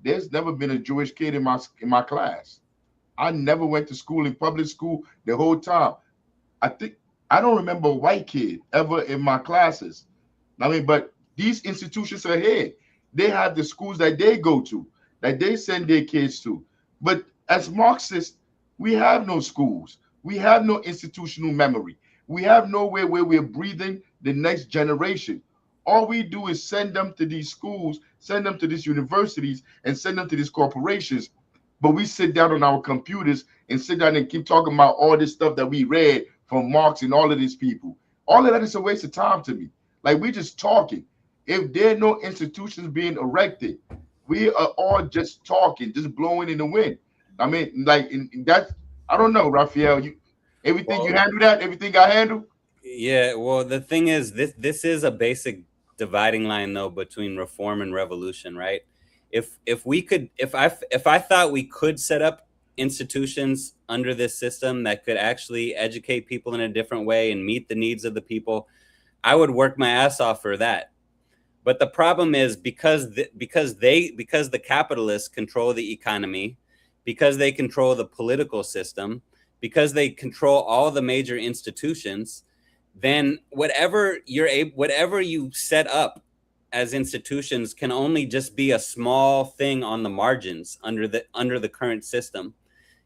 There's never been a Jewish kid in my class. I never went to school in public school the whole time. I don't remember a white kid ever in my classes. I mean, but these institutions are here. They have the schools that they go to, that they send their kids to. But as Marxists, we have no schools. We have no institutional memory. We have nowhere where we're breathing the next generation. All we do is send them to these schools, send them to these universities, and send them to these corporations. But we sit down on our computers and sit down and keep talking about all this stuff that we read from Marx and all of these people. All of that is a waste of time to me. Like, we're just talking. If there are no institutions being erected, We are all just talking, just blowing in the wind. I mean, like that's I don't know, Raphael. You everything you Well, handle that, everything I handle. yeah, well, the thing is, this is a basic dividing line though between reform and revolution, right? If we could, if I thought we could set up institutions under this system that could actually educate people in a different way and meet the needs of the people, I would work my ass off for that. But the problem is because the capitalists control the economy, because they control the political system, because they control all the major institutions, then whatever you set up as institutions can only just be a small thing on the margins under the current system.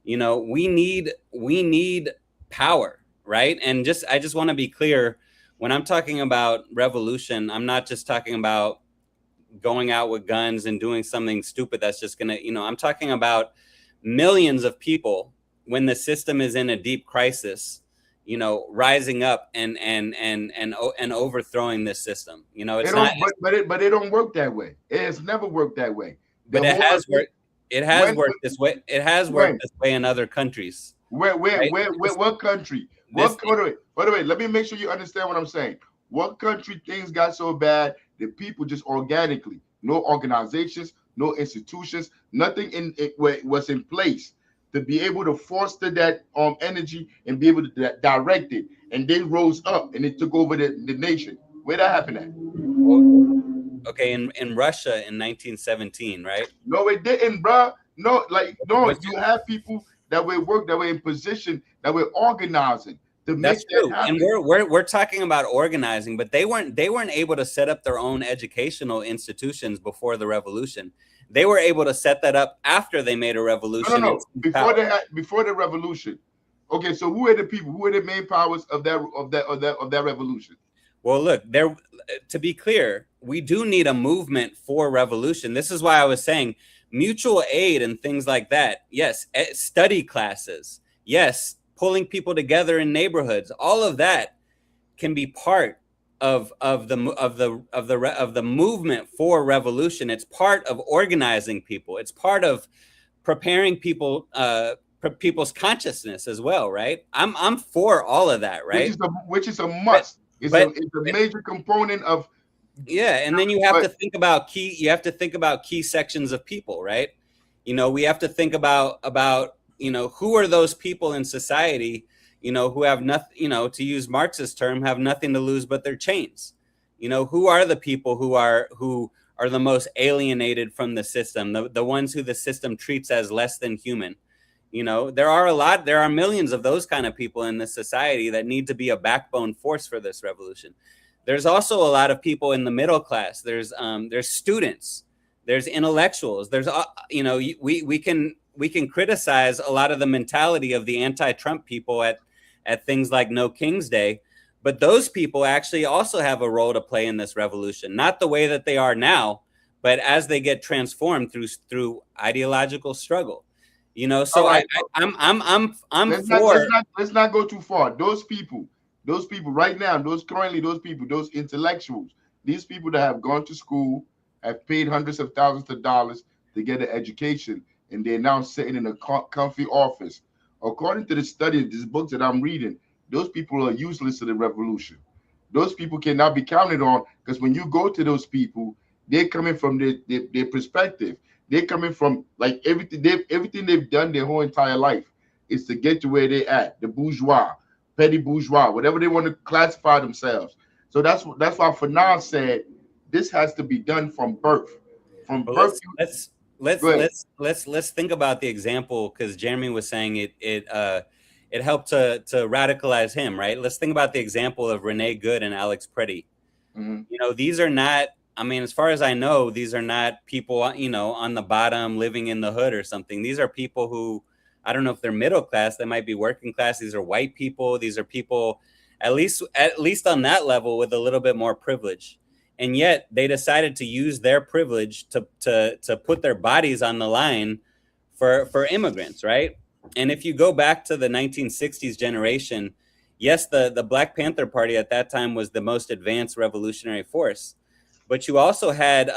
You know, we need power, right? And I just want to be clear, when I'm talking about revolution, I'm not just talking about going out with guns and doing something stupid that's just gonna, I'm talking about millions of people when the system is in a deep crisis, rising up and overthrowing this system. It's It not, don't, but it don't work that way. It has never worked that way. but The it whole has worked. It has when worked this way. It has worked this way in other countries. where Right? what country? By the way, let me make sure you understand what I'm saying. What country things got so bad that people just organically, no organizations, no institutions, nothing in it was in place to be able to foster that energy and be able to direct it, and they rose up and it took over the nation. Where that happened at? Okay, in Russia in 1917, right? No, it didn't, bruh. No, like no, What's you have people that were work that were in position that were organizing to make That's that true, and happen. we're talking about organizing, but they weren't able to set up their own educational institutions before the revolution. They were able to set that up after they made a No, no, revolution. no. Before the revolution. Okay, so who are the people? Who are the main powers of that revolution? Well, look, there. To be clear, we do need a movement for revolution. This is why I was saying mutual aid and things like that. Yes, study classes. Yes, pulling people together in neighborhoods. All of that can be part of the movement for revolution. It's part of organizing people. It's part of preparing people. People's consciousness as well, right? I'm for all of that, right? Which is a must. It's a major component of. Yeah, and then you have to think about key sections of people, right? We have to think about who are those people in society, who have nothing, to use Marx's term, have nothing to lose but their chains. Who are the people who are the most alienated from the system, the ones who the system treats as less than human. There are millions of those kind of people in this society that need to be a backbone force for this revolution. There's also a lot of people in the middle class. There's students, there's intellectuals. There's we can criticize a lot of the mentality of the anti-Trump people at things like No King's Day, but those people actually also have a role to play in this revolution. Not the way that they are now, but as they get transformed through ideological struggle. So right. I'm let's for. Let's not go too far. Those people right now, those intellectuals, these people that have gone to school, have paid hundreds of thousands of dollars to get an education, and they're now sitting in a comfy office. According to the study, this book that I'm reading, those people are useless to the revolution. Those people cannot be counted on, because when you go to those people, they're coming from their perspective. They're coming from like everything they've done their whole entire life is to get to where they're at, the bourgeois, petty bourgeois, whatever they want to classify themselves. So that's why Fanon said this has to be done from birth. From birth. Let's think about the example, because Jeremy was saying it helped to radicalize him, right? Let's think about the example of Renee Good and Alex Preddy. Mm-hmm. These are not, as far as I know, these are not people, on the bottom living in the hood or something. These are people who, I don't know if they're middle class, they might be working class. These are white people. These are people, at least on that level, with a little bit more privilege. And yet they decided to use their privilege to put their bodies on the line for immigrants, right? And if you go back to the 1960s generation, yes, the Black Panther Party at that time was the most advanced revolutionary force. But you also had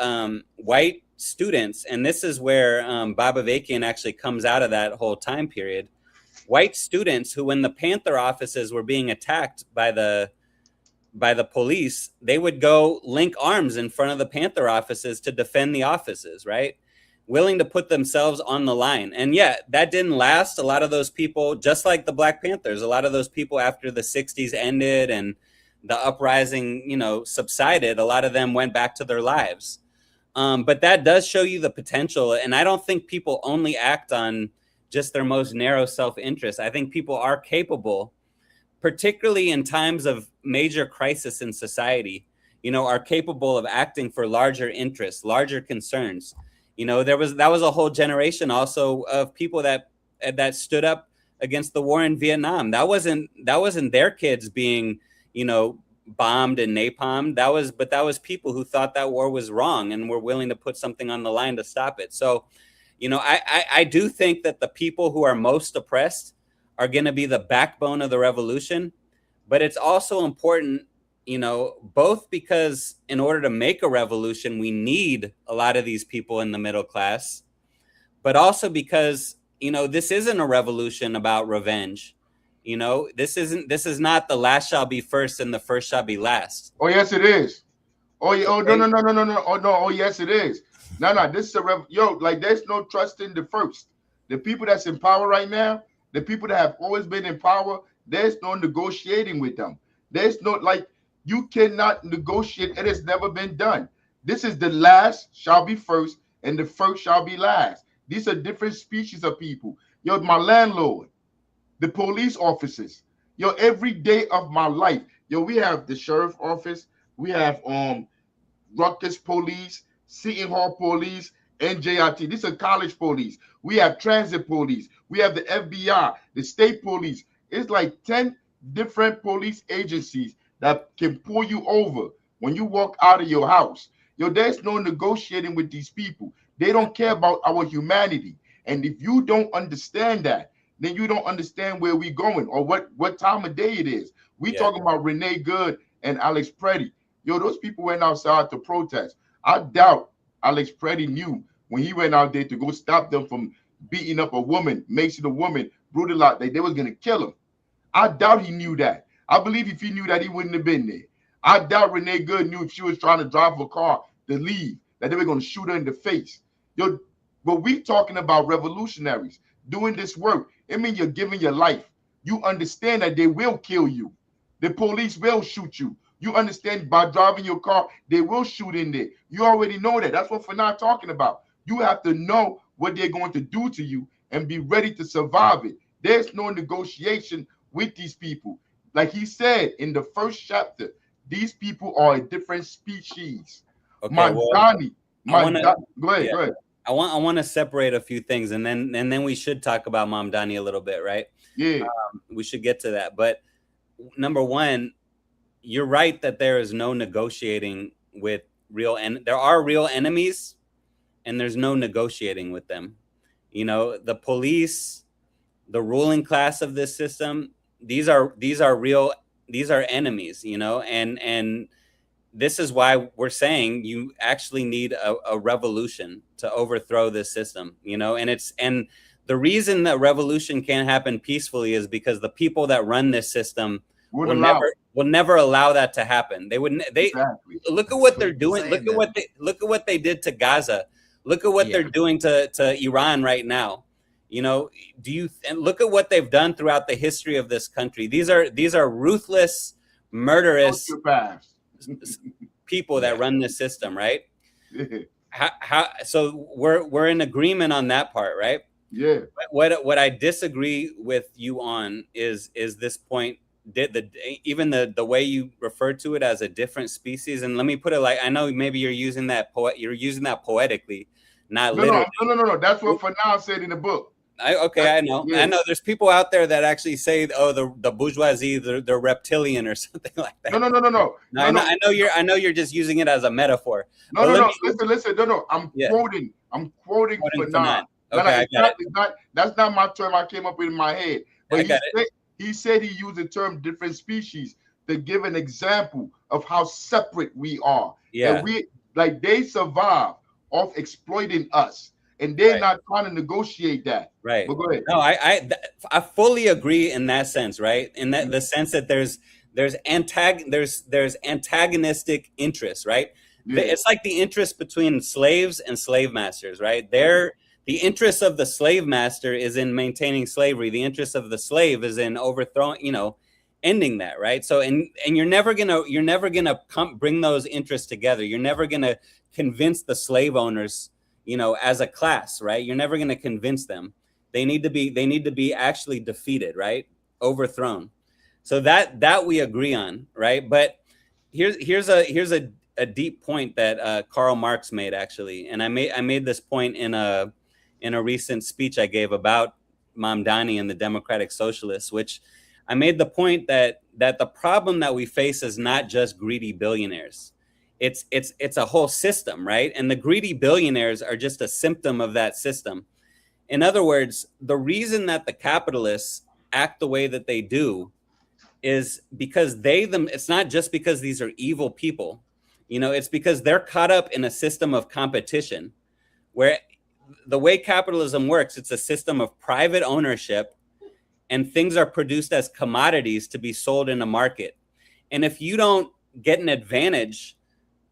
white students, and this is where Baba Vakian actually comes out of that whole time period. White students who, when the Panther offices were being attacked by the police, they would go link arms in front of the Panther offices to defend the offices, right? Willing to put themselves on the line. And yeah, that didn't last. A lot of those people, just like the Black Panthers, a lot of those people after the 60s ended and the uprising, you know, subsided, a lot of them went back to their lives. But that does show you the potential. And I don't think people only act on just their most narrow self-interest. I think people are capable, particularly in times of major crisis in society, you know, are capable of acting for larger interests, larger concerns. You know, that was a whole generation also of people that stood up against the war in Vietnam. That wasn't their kids being, you know, bombed and napalmed. That was people who thought that war was wrong and were willing to put something on the line to stop it. So, you know, I do think that the people who are most oppressed are going to be the backbone of the revolution. But it's also important, you know, both because in order to make a revolution, we need a lot of these people in the middle class, but also because, you know, this isn't a revolution about revenge. You know, this is not the last shall be first and the first shall be last. Oh, yes, it is. Oh, yeah. Oh, no. Oh, no. Oh, yes, it is. No. This is like there's no trust in the first. The people that's in power right now, the people that have always been in power, there's no negotiating with them. There's no, like, you cannot negotiate. It has never been done. This is the last shall be first and the first shall be last. These are different species of people. Yo, my landlord, the police officers, yo, every day of my life, yo, we have the sheriff office, we have Rutgers police, Seton Hall police, NJIT. These are college police. We have transit police. We have the FBI, the state police. It's like 10 different police agencies that can pull you over when you walk out of your house. Yo, there's no negotiating with these people. They don't care about our humanity. And if you don't understand that, then you don't understand where we're going or what time of day it is. We talking about Renee Good and Alex Preddy. Yo, those people went outside to protest. I doubt Alex Preddy knew when he went out there to go stop them from beating up a woman, making a woman brutalized, they was going to kill him. I doubt he knew that. I believe if he knew that, he wouldn't have been there. I doubt Renee Good knew if she was trying to drive a car to leave, that they were going to shoot her in the face. Yo, but we talking about revolutionaries doing this work. It means you're giving your life. You understand that they will kill you. The police will shoot you. You understand by driving your car, they will shoot in there. You already know that. That's what Fanon talking about. You have to know what they're going to do to you and be ready to survive it. There's no negotiation with these people. Like he said in the first chapter, these people are a different species. Okay, Mamdani. Go ahead. I want to separate a few things, and then we should talk about Mamdani a little bit, right? Yeah. We should get to that. But number one, you're right that there is no negotiating with there are real enemies, and there's no negotiating with them. You know, the police, the ruling class of this system, these are enemies, you know, and this is why we're saying you actually need a revolution to overthrow this system, you know, and the reason that revolution can't happen peacefully is because the people that run this system will never allow that to happen. Exactly. Look at what they're doing. Look at what they did to Gaza. Look at what they're doing to Iran right now. You know, and look at what they've done throughout the history of this country. These are ruthless, murderous people that run this system, right? So we're in agreement on that part, right? Yeah. What I disagree with you on is this point. Even the way you refer to it as a different species, and let me put it like, I know maybe you're using that poetically, not literally. No. That's what Fanon said in the book. I know. Yeah. I know there's people out there that actually say, oh, the bourgeoisie, they're reptilian or something like that. No. I know you're just using it as a metaphor. No. Listen. No. I'm quoting Fanon. Okay, That's not my term I came up with in my head. But he said he used the term different species to give an example of how separate we are. Yeah. And they survive of exploiting us, and they're Right. not trying to negotiate that. Right. But go ahead. No, I fully agree in that sense, right? In that the sense that there's antagonistic interests, right? Yeah, It's like the interest between slaves and slave masters, right? The interest of the slave master is in maintaining slavery. The interest of the slave is in overthrowing, ending that, right? So and you're never gonna bring those interests together. You're never gonna convince the slave owners, as a class, right? You're never gonna convince them. They need to be actually defeated, right? Overthrown. So that we agree on, right? But here's a deep point that Karl Marx made, actually, and I made this point in a recent speech I gave about Mamdani and the Democratic Socialists, which I made the point that the problem that we face is not just greedy billionaires. It's a whole system, right? And the greedy billionaires are just a symptom of that system. In other words, the reason that the capitalists act the way that they do is because it's not just because these are evil people. It's because they're caught up in a system of competition where the way capitalism works, it's a system of private ownership, and things are produced as commodities to be sold in a market. And if you don't get an advantage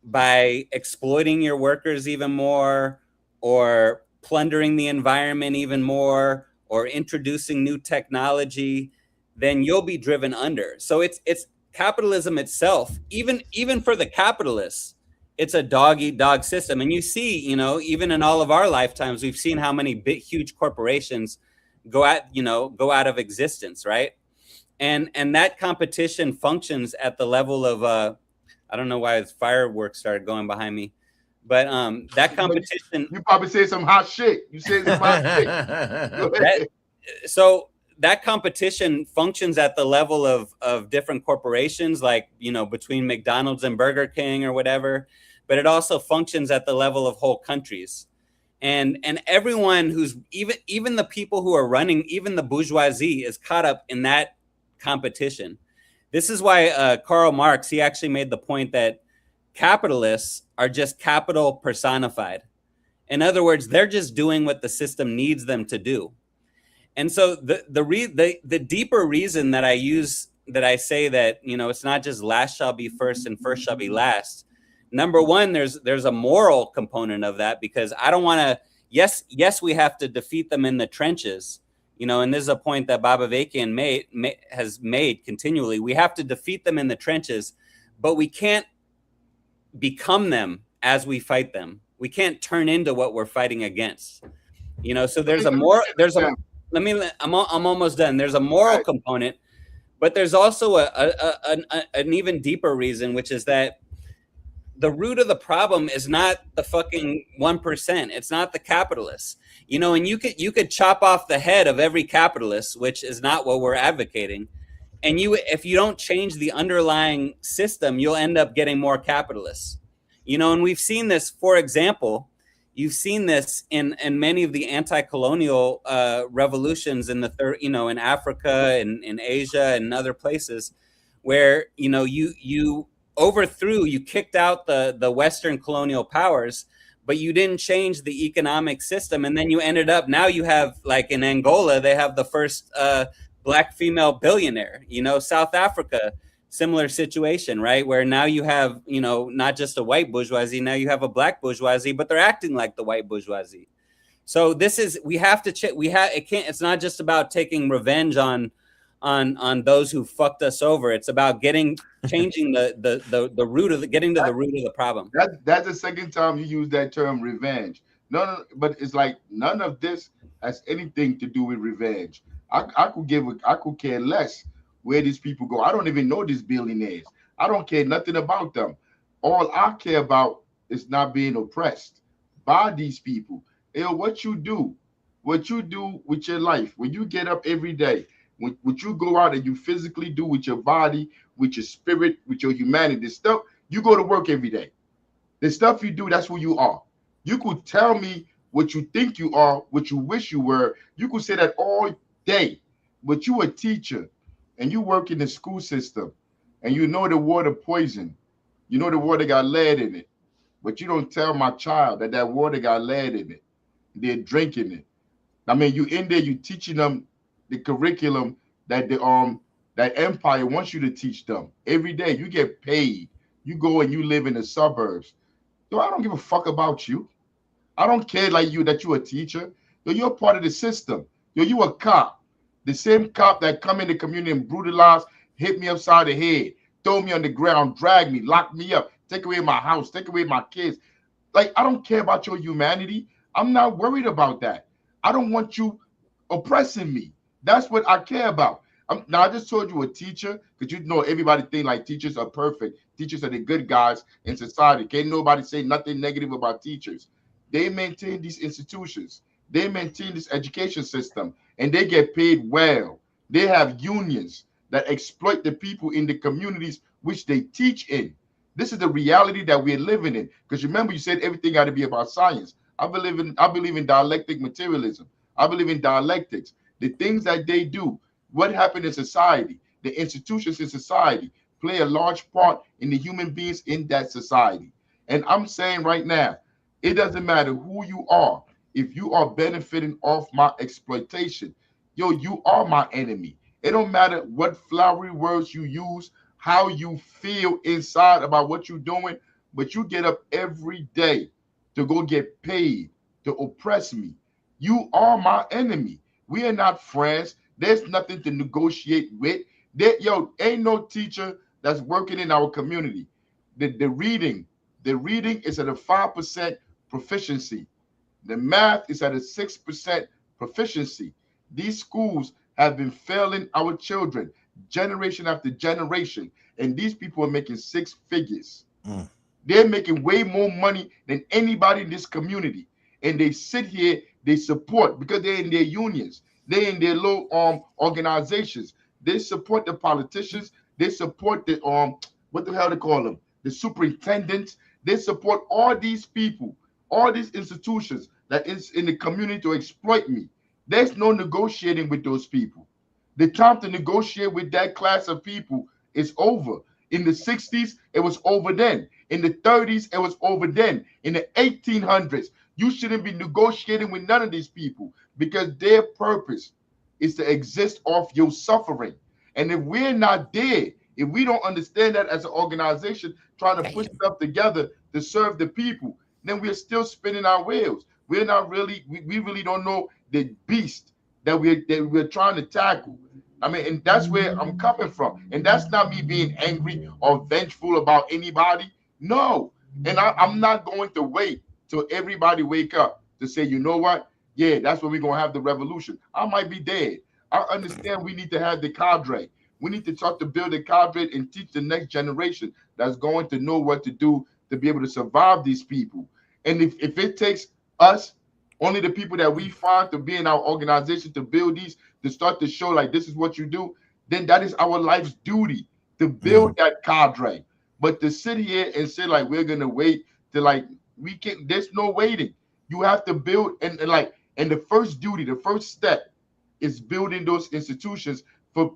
by exploiting your workers even more, or plundering the environment even more, or introducing new technology, then you'll be driven under. So it's capitalism itself, even for the capitalists, it's a dog eat dog system. And you see, even in all of our lifetimes, we've seen how many big, huge corporations go out of existence, right? And that competition functions at the level of I don't know why fireworks started going behind me, but that competition. You probably said some hot shit. You said some hot shit. So that competition functions at the level of different corporations, like, between McDonald's and Burger King or whatever, but it also functions at the level of whole countries. And everyone who's even the people who are running, even the bourgeoisie, is caught up in that competition. This is why Karl Marx, he actually made the point that capitalists are just capital personified. In other words, they're just doing what the system needs them to do. And so the deeper reason that I say that, it's not just last shall be first and first shall be last. Number one, there's a moral component of that, because I don't want to. Yes, we have to defeat them in the trenches, and this is a point that Baba Vakian has made continually. We have to defeat them in the trenches, but we can't become them as we fight them. We can't turn into what we're fighting against. So I'm almost done. There's a moral component, but there's also an even deeper reason, which is that the root of the problem is not the fucking 1%. It's not the capitalists, and you could chop off the head of every capitalist, which is not what we're advocating. And if you don't change the underlying system, you'll end up getting more capitalists, and we've seen this. For example, you've seen this in many of the anti-colonial revolutions in in Africa and in Asia and other places, where you overthrew, you kicked out the Western colonial powers, but you didn't change the economic system. And then you ended up, now you have, like in Angola, they have the first Black female billionaire. South Africa, similar situation, right? Where now you have, not just a white bourgeoisie, now you have a Black bourgeoisie, but they're acting like the white bourgeoisie. So we have to it's not just about taking revenge on those who fucked us over. It's about changing the root of getting to the root of the problem. That's the second time you use that term, revenge. No, but it's like none of this has anything to do with revenge. I could care less where these people go. I don't even know these billionaires. I don't care nothing about them. All I care about is not being oppressed by these people. What you do with your life, when you get up every day, when you go out and you physically do with your body, with your spirit, with your humanity, the stuff, you go to work every day. The stuff you do, that's who you are. You could tell me what you think you are, what you wish you were. You could say that all day, but you a teacher and you work in the school system and you know the water poison. You know the water got lead in it. but you don't tell my child that that water got lead in it. They're drinking it. I mean, you in there, you teaching them the curriculum that that empire wants you to teach them every day. You get paid. You go and you live in the suburbs. So I don't give a fuck about you. I don't care like you that you're a teacher. Yo, you're part of the system. Yo, you a cop. The same cop that come in the community and brutalize, hit me upside the head, throw me on the ground, drag me, lock me up, take away my house, take away my kids. Like, I don't care about your humanity. I'm not worried about that. I don't want you oppressing me. That's what I care about. Now, I just told you a teacher, because you know everybody think like teachers are perfect. Teachers are the good guys in society. Can't nobody say nothing negative about teachers. They maintain these institutions. They maintain this education system, and they get paid well. They have unions that exploit the people in the communities which they teach in. This is the reality that we're living in. Because remember, you said everything got to be about science. I believe in dialectic materialism. I believe in dialectics. The things that they do, what happened in society, the institutions in society play a large part in the human beings in that society. And I'm saying right now, it doesn't matter who you are. If you are benefiting off my exploitation, yo, you are my enemy. It don't matter what flowery words you use, how you feel inside about what you're doing, but you get up every day to go get paid to oppress me. You are my enemy. We are not friends. There's nothing to negotiate with. Yo, ain't no teacher that's working in our community. The reading is at a 5% proficiency. The math is at a 6% proficiency. These schools have been failing our children generation after generation, and these people are making six figures. They're making way more money than anybody in this community, and they sit here, they support because they're in their unions, they're in their low organizations. They support the politicians. They support the what the hell they call them, the superintendents. They support all these people, all these institutions that is in the community to exploit me. There's no negotiating with those people. The time to negotiate with that class of people is over. In the 60s, it was over then. In the 30s, it was over then. In the 1800s, you shouldn't be negotiating with none of these people because their purpose is to exist off your suffering. And if we're not there, if we don't understand that as an organization trying to put stuff together to serve the people, then we're still spinning our wheels. We're not really, we really don't know the beast that we're trying to tackle. I mean, and that's where I'm coming from. And that's not me being angry or vengeful about anybody. No. And I'm not going to wait till everybody wake up to say, you know what? Yeah, that's when we're going to have the revolution. I might be dead. I understand we need to have the cadre. We need to start to build a cadre and teach the next generation that's going to know what to do to be able to survive these people. And if it takes us, only the people that we find to be in our organization to build these, to start to show like this is what you do, then that is our life's duty to build that cadre. But to sit here and say like we're gonna wait to like we can, there's no waiting. You have to build and the first duty, the first step is building those institutions for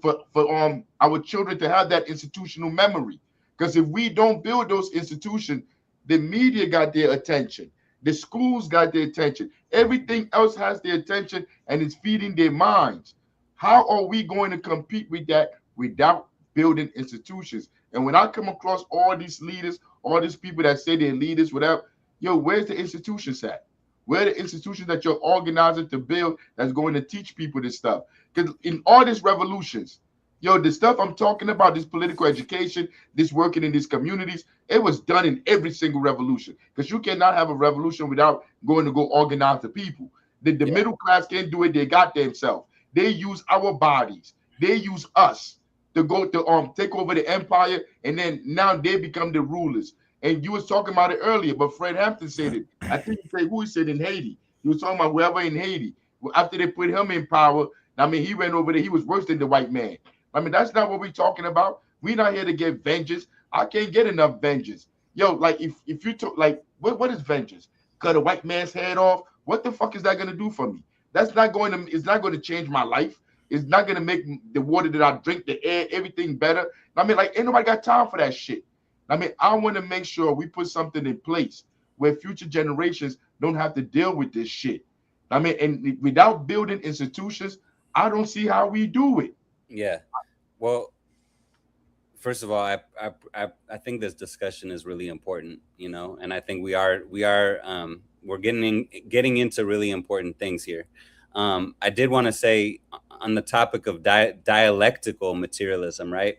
our children to have that institutional memory. Because if we don't build those institutions, the media got their attention. The schools got their attention. Everything else has their attention and it's feeding their minds. How are we going to compete with that without building institutions? And when I come across all these leaders, all these people that say they're leaders, whatever, yo, where's the institutions at? Where are the institutions that you're organizing to build that's going to teach people this stuff? Because in all these revolutions, yo, the stuff I'm talking about, this political education, this working in these communities, it was done in every single revolution. Because you cannot have a revolution without going to go organize the people. The middle class can't do it. They got themselves. They use our bodies. They use us to go to take over the empire, and then now they become the rulers. And you was talking about it earlier, but Fred Hampton said it. I think he said who he said in Haiti. He was talking about whoever in Haiti. After they put him in power, I mean, he went over there. He was worse than the white man. I mean, that's not what we're talking about. We're not here to get vengeance. I can't get enough vengeance. Yo, like if you took like what is vengeance? Cut a white man's head off. What the fuck is that gonna do for me? That's not going to, it's not going to change my life. It's not going to make the water that I drink, the air, everything better. I mean, like, ain't nobody got time for that shit. I mean, I want to make sure we put something in place where future generations don't have to deal with this shit. I mean, and without building institutions, I don't see how we do it. Yeah. Well, first of all, I think this discussion is really important, you know, and I think we're getting into really important things here. I did want to say on the topic of dialectical materialism, right?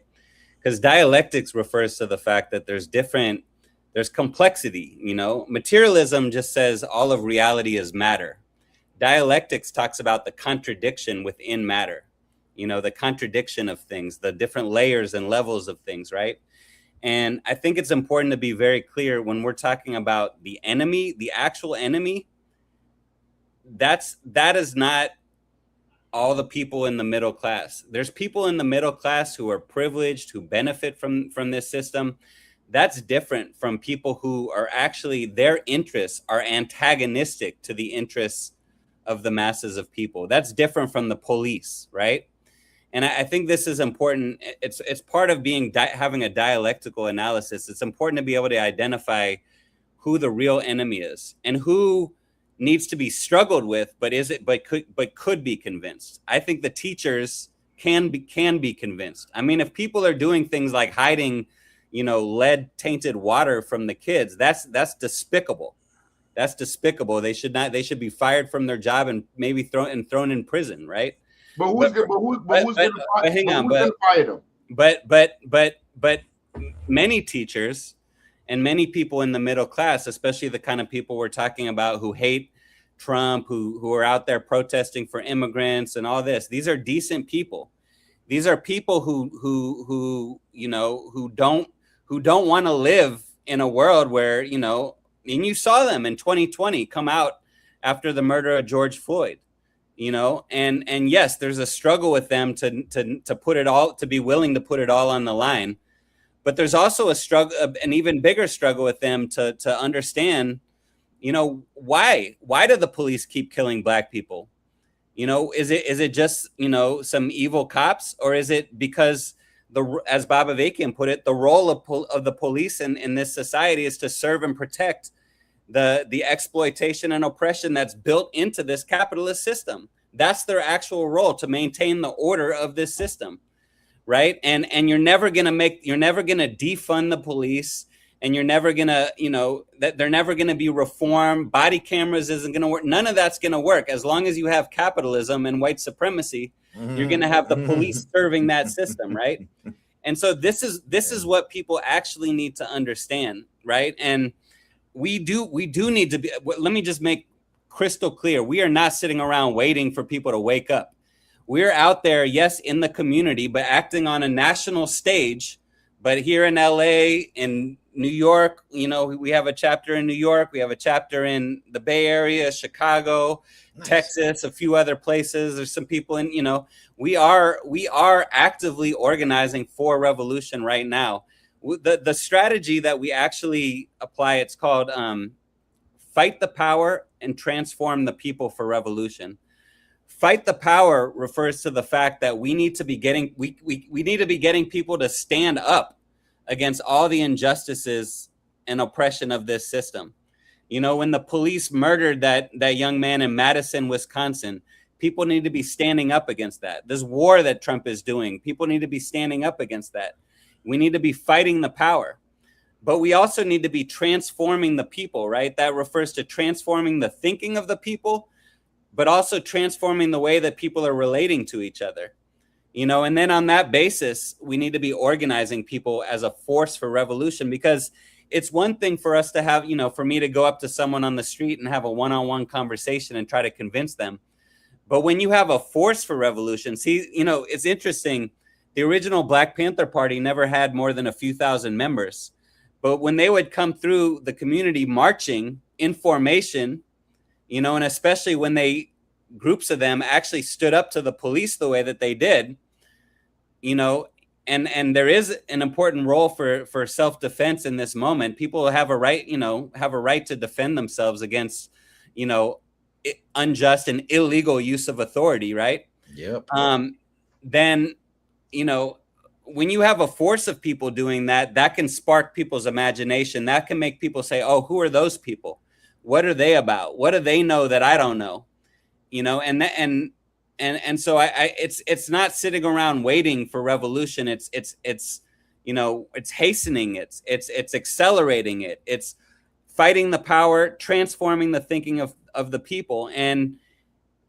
Because dialectics refers to the fact that there's complexity, you know. Materialism just says all of reality is matter. Dialectics talks about the contradiction within matter, you know, the contradiction of things, the different layers and levels of things, right? And I think it's important to be very clear when we're talking about the enemy, the actual enemy, that is not all the people in the middle class. There's people in the middle class who are privileged, who benefit from this system. That's different from people who are actually, their interests are antagonistic to the interests of the masses of people. That's different from the police, right? And I think this is important. It's part of having a dialectical analysis. It's important to be able to identify who the real enemy is and who needs to be struggled with, but could be convinced. I think the teachers can be convinced. I mean, if people are doing things like hiding, you know, lead tainted water from the kids, that's despicable. That's despicable. They should be fired from their job and maybe thrown in prison, right? But who's going to fire them? But many teachers and many people in the middle class, especially the kind of people we're talking about who hate Trump, who are out there protesting for immigrants and all this, these are decent people. These are people who you know, who don't want to live in a world where, you know, and you saw them in 2020 come out after the murder of George Floyd. You know, and yes, there's a struggle with them to put it all, to be willing to put it all on the line. But there's also a struggle, an even bigger struggle with them to understand, you know, why do the police keep killing Black people? You know, is it just, you know, some evil cops, or is it because as Bob Avakian put it, the role of the police in this society is to serve and protect the exploitation and oppression that's built into this capitalist system. That's their actual role, to maintain the order of this system, right? And you're never gonna defund the police, and you're never gonna, you know, that they're never gonna be reformed. Body cameras isn't gonna work. None of that's gonna work as long as you have capitalism and white supremacy. You're gonna have the police serving that system, right? And so this is what people actually need to understand, right? And we do need to be, let me just make crystal clear. We are not sitting around waiting for people to wake up. We're out there, yes, in the community, but acting on a national stage. But here in LA, in New York, you know, we have a chapter in New York. We have a chapter in the Bay Area, Chicago, nice. Texas, a few other places. There's some people in, you know, we are actively organizing for revolution right now. The strategy that we actually apply, it's called fight the power and transform the people for revolution. Fight the power refers to the fact that we need to be getting people to stand up against all the injustices and oppression of this system. You know, when the police murdered that young man in Madison, Wisconsin, people need to be standing up against that. This war that Trump is doing, people need to be standing up against that. We need to be fighting the power, but we also need to be transforming the people, right? That refers to transforming the thinking of the people, but also transforming the way that people are relating to each other, you know? And then on that basis, we need to be organizing people as a force for revolution, because it's one thing for us to have, you know, for me to go up to someone on the street and have a one-on-one conversation and try to convince them. But when you have a force for revolution, see, you know, it's interesting. The original Black Panther Party never had more than a few thousand members. But when they would come through the community marching in formation, you know, and especially when groups of them actually stood up to the police the way that they did, you know, and there is an important role for self-defense in this moment. People have a right, you know, to defend themselves against, you know, unjust and illegal use of authority, right? Yep. Then, you know, when you have a force of people doing that, that can spark people's imagination. That can make people say, oh, who are those people? What are they about? What do they know that I don't know? You know, and so it's not sitting around waiting for revolution. It's you know, it's hastening it. It's accelerating it. It's fighting the power, transforming the thinking of the people. And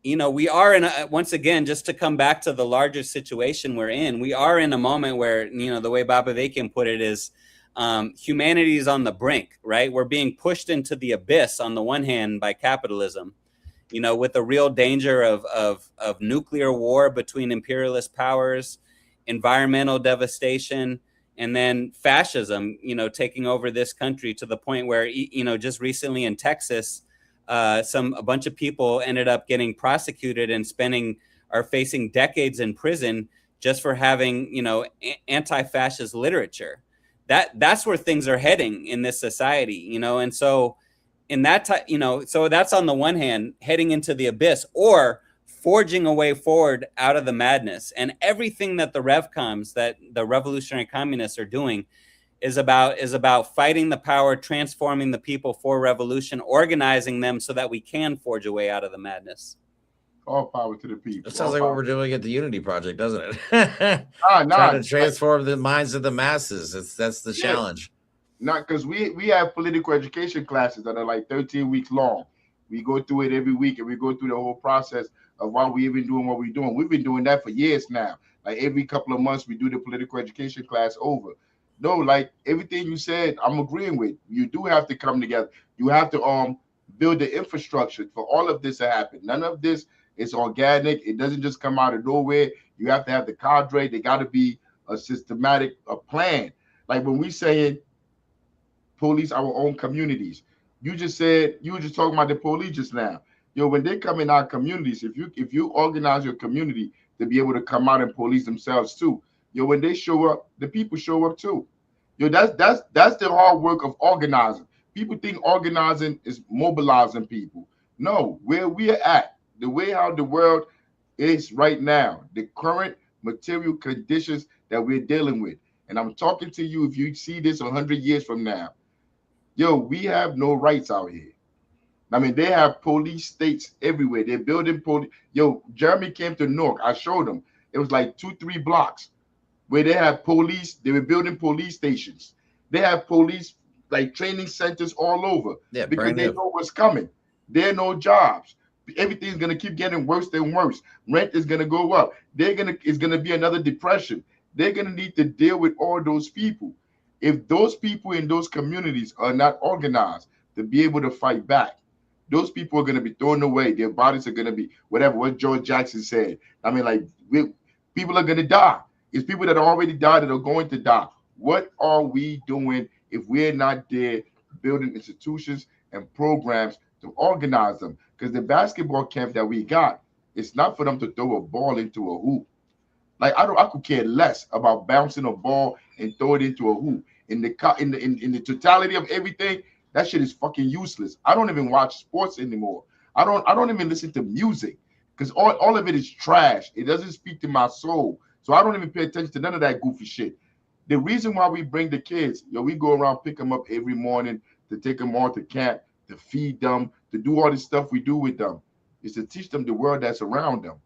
you know, we are in a, once again, just to come back to the larger situation we're in, we are in a moment where, you know, the way Baba Vakin put it is humanity is on the brink, right? We're being pushed into the abyss on the one hand by capitalism, you know, with the real danger of nuclear war between imperialist powers, environmental devastation, and then fascism, you know, taking over this country to the point where, you know, just recently in Texas, a bunch of people ended up getting prosecuted and facing decades in prison just for having, you know, anti-fascist literature. That's where things are heading in this society, you know. And so in that you know, so that's on the one hand heading into the abyss or forging a way forward out of the madness. And everything that the RevComs, that the revolutionary communists are doing, is about fighting the power, transforming the people for revolution, organizing them so that we can forge a way out of the madness. All power to the people. It sounds like what we're doing at the Unity Project, doesn't it? Trying to transform the minds of the masses. That's the challenge. Not because we have political education classes that are like 13 weeks long. We go through it every week, and we go through the whole process of why we even doing what we're doing. We've been doing that for years now. Like every couple of months, we do the political education class over. No, like everything you said, I'm agreeing with. You do have to come together. You have to build the infrastructure for all of this to happen. None of this is organic. It doesn't just come out of nowhere. You have to have the cadre. They got to be a systematic plan. Like when we saying police our own communities, you were just talking about the police just now. Yo, when they come in our communities, if you organize your community to be able to come out and police themselves too. Yo, when they show up, the people show up too. Yo, that's the hard work of organizing. People think organizing is mobilizing people. No, where we are at, the way how the world is right now, the current material conditions that we're dealing with. And I'm talking to you, if you see this 100 years from now, yo, we have no rights out here. I mean, they have police states everywhere. They're building police. Yo, Jeremy came to Newark. I showed him. It was like 2-3 blocks where they have police. They were building police stations. They have police like training centers all over because they know what's coming. There are no jobs. Everything's gonna keep getting worse and worse. Rent is gonna go up. It's gonna be another depression. They're gonna need to deal with all those people. If those people in those communities are not organized to be able to fight back, those people are gonna be thrown away. Their bodies are gonna be whatever. What George Jackson said. I mean, like people are gonna die. It's people that already died that are going to die. What are we doing if we're not there building institutions and programs to organize them? Because the basketball camp that we got, it's not for them to throw a ball into a hoop. Like I could care less about bouncing a ball and throw it into a hoop. In the totality of everything, that shit is fucking useless. I don't even watch sports anymore. I don't even listen to music because all of it is trash. It doesn't speak to my soul. So I don't even pay attention to none of that goofy shit. The reason why we bring the kids, we go around, pick them up every morning to take them all to camp, to feed them, to do all this stuff we do with them, is to teach them the world that's around them.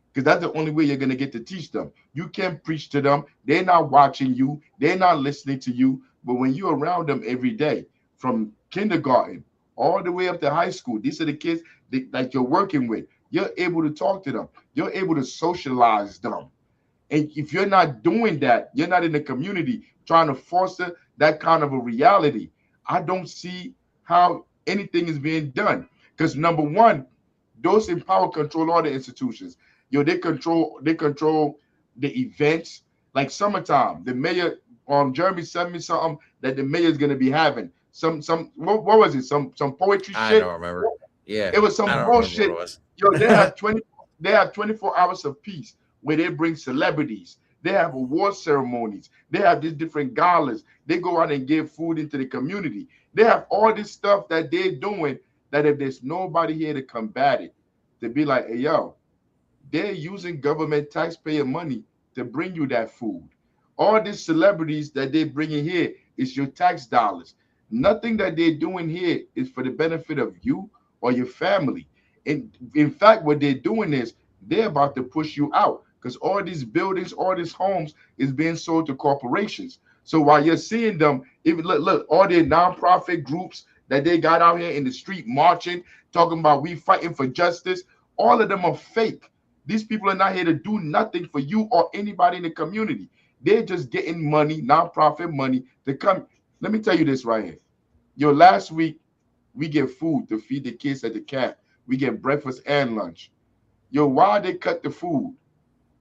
Because that's the only way you're going to get to teach them. You can't preach to them. They're not watching you. They're not listening to you. But when you're around them every day, from kindergarten all the way up to high school, these are the kids that you're working with. You're able to talk to them. You're able to socialize them. And if you're not doing that, you're not in the community trying to foster that kind of a reality. I don't see how anything is being done. Because number one, those in power control all the institutions. They control the events. Like summertime, the mayor, Jeremy sent me something that the mayor is gonna be having. What was it? Some poetry shit. I don't remember. Yeah, it was some bullshit. They have 24 hours of peace where they bring celebrities. They have award ceremonies. They have these different galas. They go out and give food into the community. They have all this stuff that they're doing that if there's nobody here to combat it, to be like, hey, yo, they're using government taxpayer money to bring you that food. All these celebrities that they bring in here is your tax dollars. Nothing that they're doing here is for the benefit of you or your family. And in fact, what they're doing is they're about to push you out because all these buildings, all these homes is being sold to corporations. So while you're seeing them, even look, all their nonprofit groups that they got out here in the street marching, talking about we fighting for justice, all of them are fake. These people are not here to do nothing for you or anybody in the community. They're just getting money, nonprofit money to come. Let me tell you this right here. Yo, last week we get food to feed the kids at the camp. We get breakfast and lunch. Yo, why they cut the food?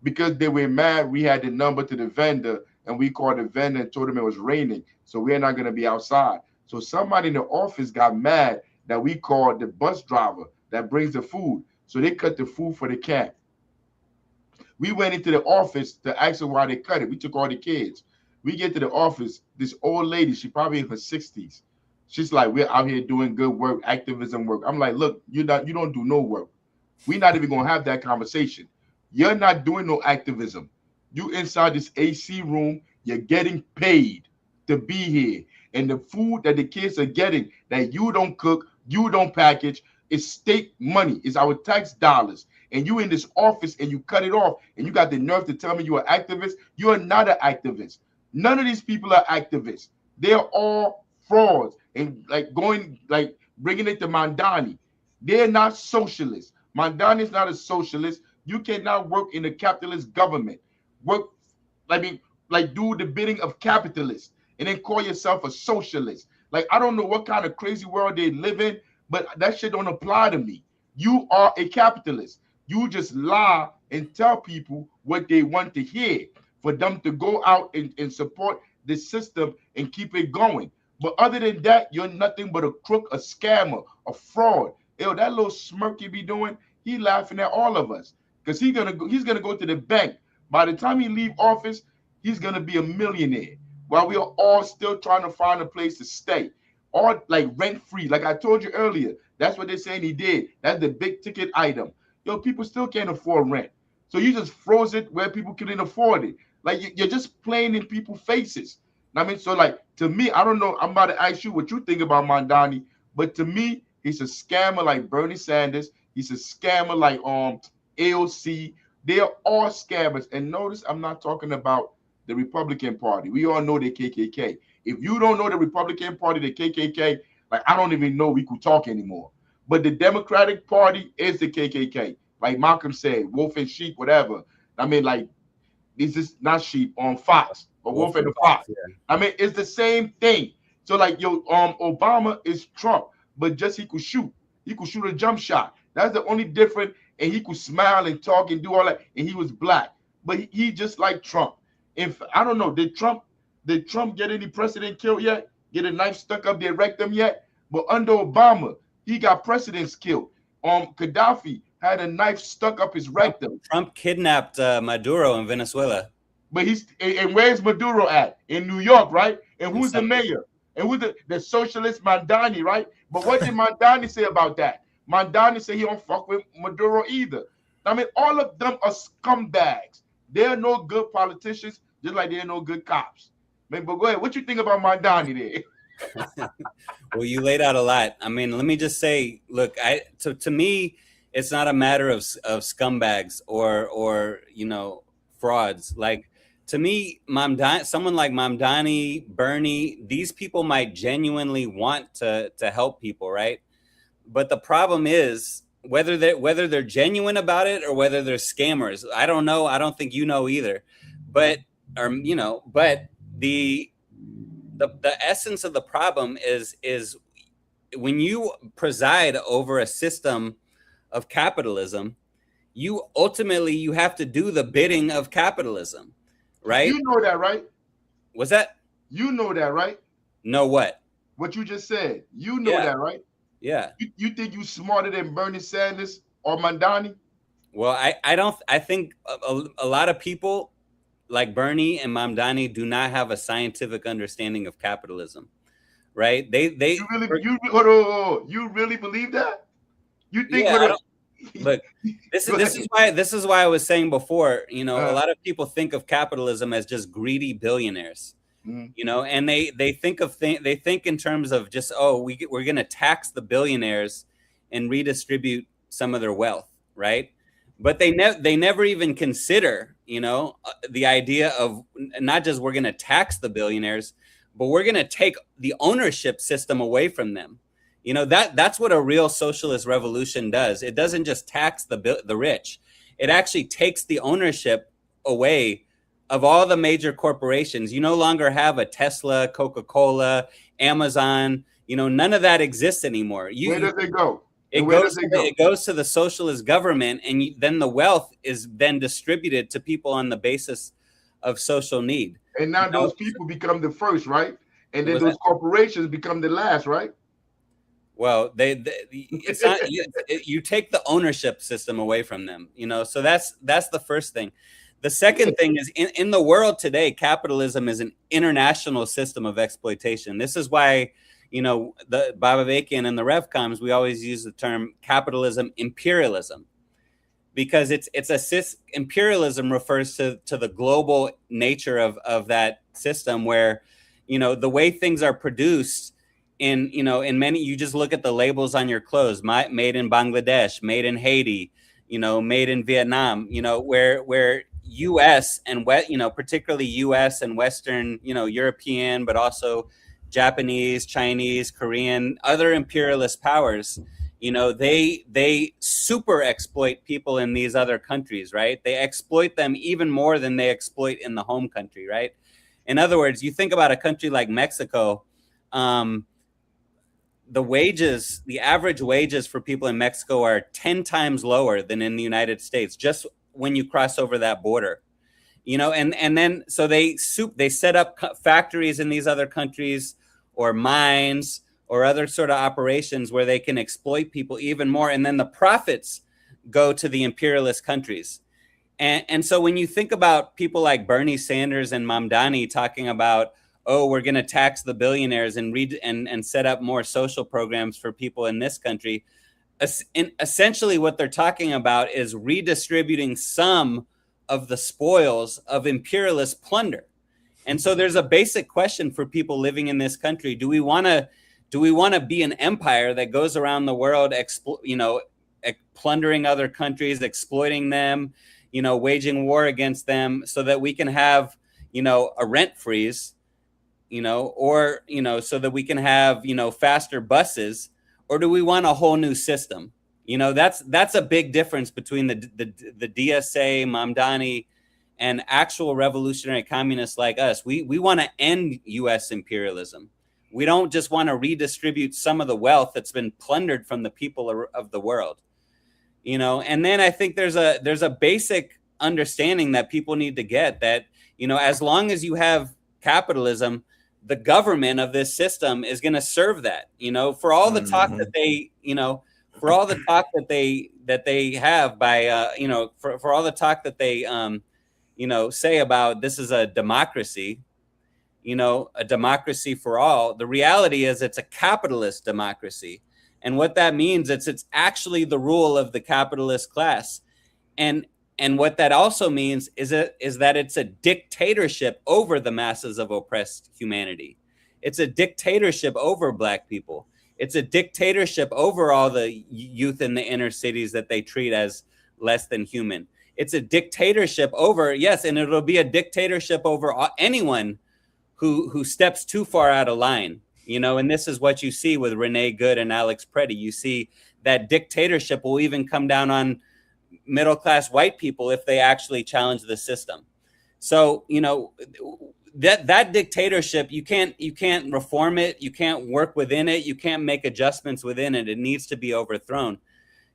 Because they were mad. We had the number to the vendor and we called the vendor and told him it was raining. So we're not going to be outside. So somebody in the office got mad that we called the bus driver that brings the food. So they cut the food for the camp. We went into the office to ask them why they cut it. We took all the kids. We get to the office. This old lady, she probably in her 60s. She's like, we're out here doing good work, activism work. I'm like, look, you don't do no work. We're not even gonna have that conversation. You're not doing no activism. You inside this AC room, you're getting paid to be here. And the food that the kids are getting that you don't cook, you don't package, is state money, is our tax dollars. And you in this office and you cut it off and you got the nerve to tell me you're an activist. You are not an activist. None of these people are activists. They're all frauds and bringing it to Mamdani. They're not socialists. Mamdani is not a socialist. You cannot work in a capitalist government. Work do the bidding of capitalists and then call yourself a socialist. Like, I don't know what kind of crazy world they live in, but that shit don't apply to me. You are a capitalist. You just lie and tell people what they want to hear for them to go out and support the system and keep it going. But other than that, you're nothing but a crook, a scammer, a fraud. Yo, that little smirk you be doing, he laughing at all of us because he's gonna go to the bank. By the time he leave office, he's gonna be a millionaire while we are all still trying to find a place to stay, all like rent free. Like I told you earlier, that's what they're saying he did. That's the big ticket item. Yo, people still can't afford rent. So you just froze it where people couldn't afford it. Like you're just playing in people's faces. I mean, so like to me, I don't know. I'm about to ask you what you think about Mamdani, but to me, he's a scammer like Bernie Sanders. He's a scammer like AOC. They are all scammers. And notice I'm not talking about the Republican Party. We all know the KKK. If you don't know the Republican Party, the KKK, like I don't even know we could talk anymore. But the Democratic Party is the KKK. Like Malcolm said, wolf and sheep, whatever. I mean, like, this is not sheep on Fox, but wolf and the fox. Yeah. I mean, it's the same thing. So like, Obama is Trump, but just he could shoot. He could shoot a jump shot. That's the only difference. And he could smile and talk and do all that. And he was black, but he just like Trump. If I don't know, did Trump get any president killed yet? Get a knife stuck up their rectum yet? But under Obama, he got presidents killed. Gaddafi had a knife stuck up his rectum. Trump kidnapped Maduro in Venezuela. But and where's Maduro at? In New York, right? And who's the mayor? And who's the socialist Mamdani, right? But what did Mamdani say about that? Mamdani said he don't fuck with Maduro either. I mean, all of them are scumbags. They're no good politicians, just like they're no good cops. Man, but go ahead. What you think about Mamdani there? Well, you laid out a lot. I mean, let me just say, look, to me, it's not a matter of scumbags or frauds. Like, to me, someone like Mamdani, Bernie, these people might genuinely want to help people, right? But the problem is whether they're genuine about it or whether they're scammers. I don't know. I don't think you know either. But the essence of the problem is when you preside over a system of capitalism, you have to do the bidding of capitalism, right? You know that, right? What's that? You know that, right? Know what? What you just said. You know that, right? Yeah. You think you smarter than Bernie Sanders or Mamdani? Well, I think a lot of people like Bernie and Mamdani do not have a scientific understanding of capitalism, right? You really believe that? You think Look, this is why I was saying before, you know, a lot of people think of capitalism as just greedy billionaires, you know, and they think in terms of just, oh, we're going to tax the billionaires and redistribute some of their wealth, right? But they never even consider, you know, the idea of not just we're going to tax the billionaires, but we're going to take the ownership system away from them. You know, that's what a real socialist revolution does. It doesn't just tax the rich. It actually takes the ownership away of all the major corporations. You no longer have a Tesla, Coca-Cola, Amazon. You know, none of that exists anymore. Where does it go? It goes to the socialist government, and then the wealth is then distributed to people on the basis of social need. And now those people become the first, right? And then those corporations become the last, right? Well, it's not, you take the ownership system away from them, you know, so that's the first thing. The second thing is in the world today, capitalism is an international system of exploitation. This is why, you know, the Babavekian and the RevComs, we always use the term capitalism imperialism, because imperialism refers to the global nature of that system, where, you know, the way things are produced in many, you just look at the labels on your clothes, made in Bangladesh, made in Haiti, you know, made in Vietnam, you know, where US and particularly US and Western, you know, European, but also Japanese, Chinese, Korean, other imperialist powers, you know, they super exploit people in these other countries, right? They exploit them even more than they exploit in the home country, right? In other words, you think about a country like Mexico, the average wages for people in Mexico are 10 times lower than in the United States, just when you cross over that border, you know, and then so they set up factories in these other countries, or mines, or other sort of operations where they can exploit people even more, and then the profits go to the imperialist countries. And so when you think about people like Bernie Sanders and Mamdani talking about, oh, we're going to tax the billionaires and set up more social programs for people in this country, essentially what they're talking about is redistributing some of the spoils of imperialist plunder. And so there's a basic question for people living in this country. Do we want to be an empire that goes around the world, plundering other countries, exploiting them, you know, waging war against them, so that we can have, you know, a rent freeze, you know, or, you know, so that we can have, you know, faster buses? Or do we want a whole new system? You know, that's a big difference between the DSA, Mamdani, and actual revolutionary communists like us. We want to end U.S. imperialism. We don't just want to redistribute some of the wealth that's been plundered from the people of the world. You know, and then I think there's a basic understanding that people need to get, that, you know, as long as you have capitalism, the government of this system is going to serve that, you know, for all the talk that they, you know, for all the talk that they have by, you know, for all the talk that they, you know, say about this is a democracy, you know, a democracy for all. The reality is it's a capitalist democracy. And what that means, it's actually the rule of the capitalist class. And what that also means is that it's a dictatorship over the masses of oppressed humanity. It's a dictatorship over Black people. It's a dictatorship over all the youth in the inner cities that they treat as less than human. It's a dictatorship over, yes, and it'll be a dictatorship over anyone who steps too far out of line. You know, and this is what you see with Renee Good and Alex Preddy. You see that dictatorship will even come down on middle-class white people if they actually challenge the system. So, you know, that dictatorship, you can't reform it. You can't work within it. You can't make adjustments within it. It needs to be overthrown.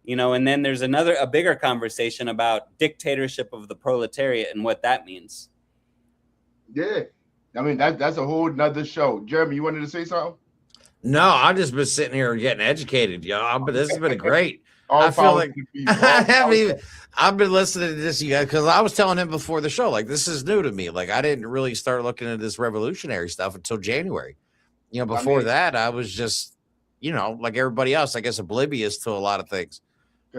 You know, and then there's a bigger conversation about dictatorship of the proletariat and what that means. Yeah. I mean, that's a whole nother show. Jeremy, you wanted to say something? No, I've just been sitting here getting educated, y'all. But this has been great. All I feel like I I've been listening to this, you guys, because I was telling him before the show, like, this is new to me. Like, I didn't really start looking at this revolutionary stuff until January. You know, before that, I was just, you know, like everybody else, I guess, oblivious to a lot of things.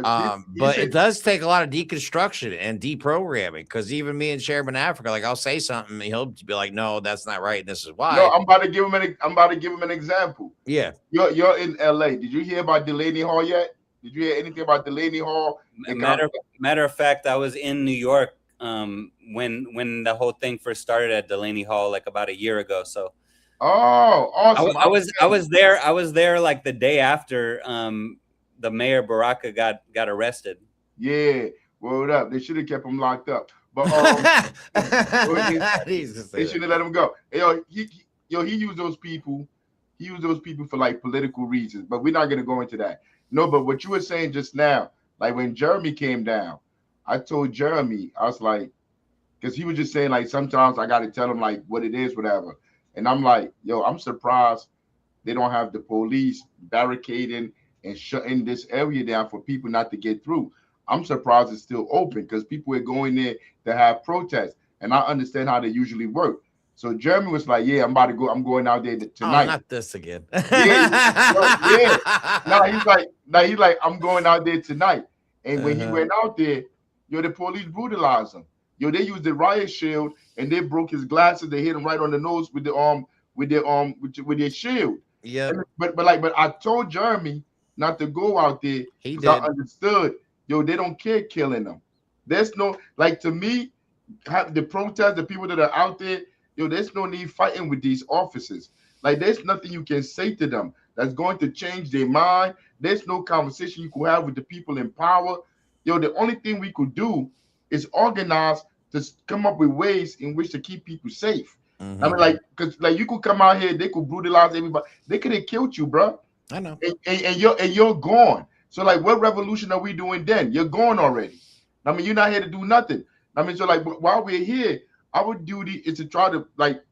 But it does take a lot of deconstruction and deprogramming, because even me and Chairman Africa, like, I'll say something and he'll be like, no, that's not right, and this is why. No, I'm about to give him an example. Yeah. You're in LA. Did you hear about Delaney Hall yet? Did you hear anything about Delaney Hall? Matter of fact, I was in New York when the whole thing first started at Delaney Hall, like about a year ago. So oh, awesome. I was there like the day after the mayor Baraka got arrested. Yeah, word up. They should have kept him locked up, but they should have let him go. He used those people. He used those people for like political reasons, but we're not gonna go into that. No, but what you were saying just now, like when Jeremy came down, I told Jeremy, I was like, because he was just saying like sometimes I got to tell him like what it is, whatever. And I'm like, yo, I'm surprised they don't have the police barricading and shutting this area down for people not to get through. I'm surprised it's still open because people are going there to have protests, and I understand how they usually work. So Jeremy was like, yeah, I'm about to go. I'm going out there tonight. Oh, not this again. Yeah. He's like, I'm going out there tonight. And when he went out there, the police brutalized him. They used the riot shield and they broke his glasses. They hit him right on the nose with their shield. Yeah. But I told Jeremy not to go out there. He did. I understood. They don't care killing them. There's no, like, to me, the protest, the people that are out there, there's no need fighting with these officers. Like, there's nothing you can say to them that's going to change their mind. There's no conversation you could have with the people in power. The only thing we could do is organize to come up with ways in which to keep people safe. Mm-hmm. I mean, because you could come out here, they could brutalize everybody. They could have killed you, bro. I know. And you're gone. So, like, what revolution are we doing then? You're gone already. I mean, you're not here to do nothing. I mean, so, like, while we're here, our duty is to try to, like,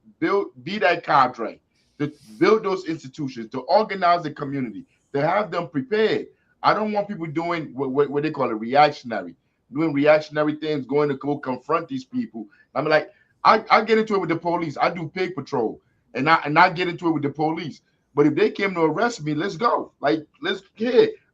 be that cadre, to build those institutions, to organize the community, to have them prepared. I don't want people doing what they call doing reactionary things, going to go confront these people. I mean, like, I get into it with the police. I do pig patrol, and I get into it with the police. But if they came to arrest me, let's go. Like,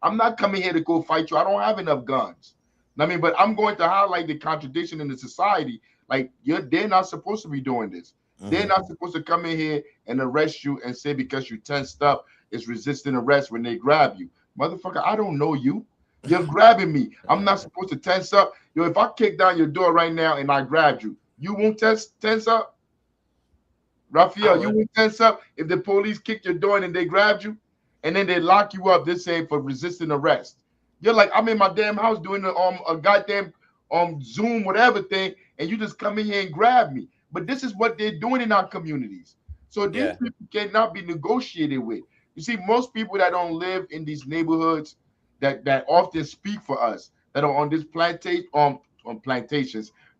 I'm not coming here to go fight you. I don't have enough guns. I mean, but I'm going to highlight the contradiction in the society. Like, they're not supposed to be doing this. Mm-hmm. They're not supposed to come in here and arrest you and say because you tensed up, it's resisting arrest when they grab you. Motherfucker, I don't know you. You're grabbing me. I'm not supposed to tense up. If I kick down your door right now and I grabbed you, you won't tense up? Raphael, you won't tense up if the police kick your door and they grabbed you and then they lock you up, they say for resisting arrest. You're like, I'm in my damn house doing a goddamn Zoom, whatever thing, and you just come in here and grab me. But this is what they're doing in our communities. So these people cannot be negotiated with. You see, most people that don't live in these neighborhoods that often speak for us, that are on this plantations,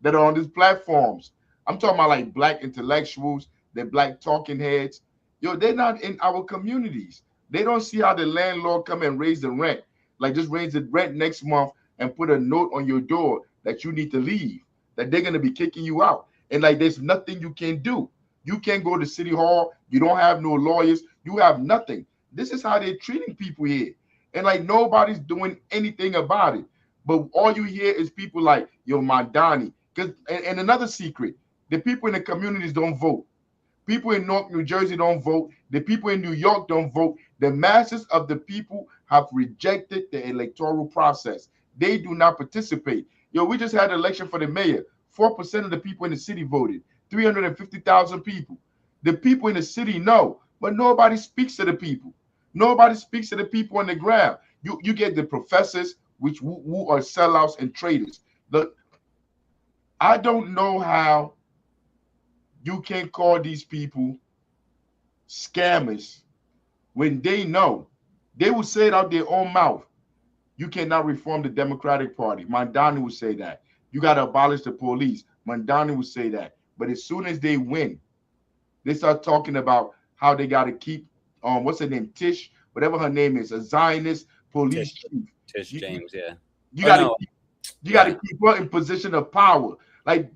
that are on these platforms. I'm talking about like black intellectuals, they're black talking heads. They're not in our communities. They don't see how the landlord come and raise the rent. Like, just raise the rent next month and put a note on your door that you need to leave, that they're going to be kicking you out. And like, there's nothing you can do. You can't go to City Hall. You don't have no lawyers. You have nothing. This is how they're treating people here. And like, nobody's doing anything about it. But all you hear is people like, Mamdani. And another secret, the people in the communities don't vote. People in North New Jersey don't vote. The people in New York don't vote. The masses of the people have rejected the electoral process. They do not participate. We just had an election for the mayor. 4% of the people in the city voted. 350,000 people. The people in the city know, but nobody speaks to the people. Nobody speaks to the people on the ground. You get the professors, who are sellouts and traitors. Look, I don't know how you can call these people scammers when they know. They will say it out their own mouth. You cannot reform the Democratic Party. Mamdani will say that. You got to abolish the police. Mamdani will say that. But as soon as they win, they start talking about how they got to keep, what's her name, Tish, whatever her name is, a Zionist police chief. Tish James, yeah. You got to keep her in position of power. They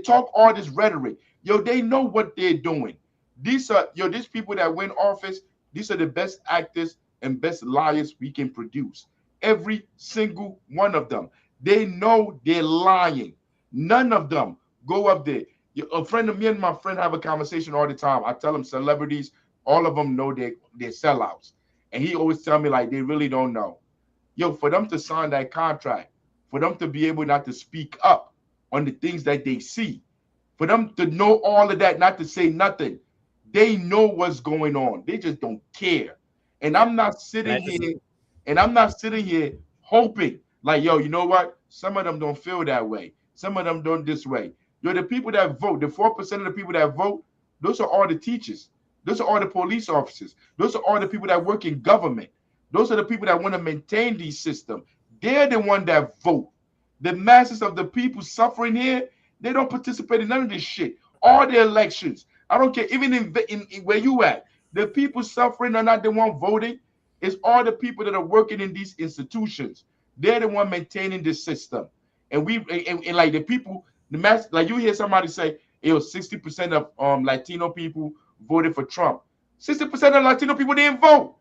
talk all this rhetoric. They know what they're doing. These people that win office, these are the best actors and best liars we can produce. every single one of them. They know they're lying. None of them go up there. A friend of me and my friend have a conversation all the time. I tell them celebrities, all of them know they're sellouts. And he always tell me like they really don't know. Yo, for them to sign that contract, for them to be able not to speak up on the things that they see, for them to know all of that, not to say nothing, they know what's going on. They just don't care. And I'm not sitting here, hoping like, yo, you know what? Some of them don't feel that way. Some of them don't this way. Yo, the people that vote, the 4% of the people that vote, those are all the teachers. Those are all the police officers. Those are all the people that work in government. Those are the people that want to maintain these systems. They're the one that vote. The masses of the people suffering here, they don't participate in none of this shit. All the elections, I don't care, even in where you at, the people suffering are not the one voting. It's all the people that are working in these institutions. They're the one maintaining this system. And like the people, the mass, like you hear somebody say, it was 60% of Latino people voted for Trump. 60% of Latino people didn't vote.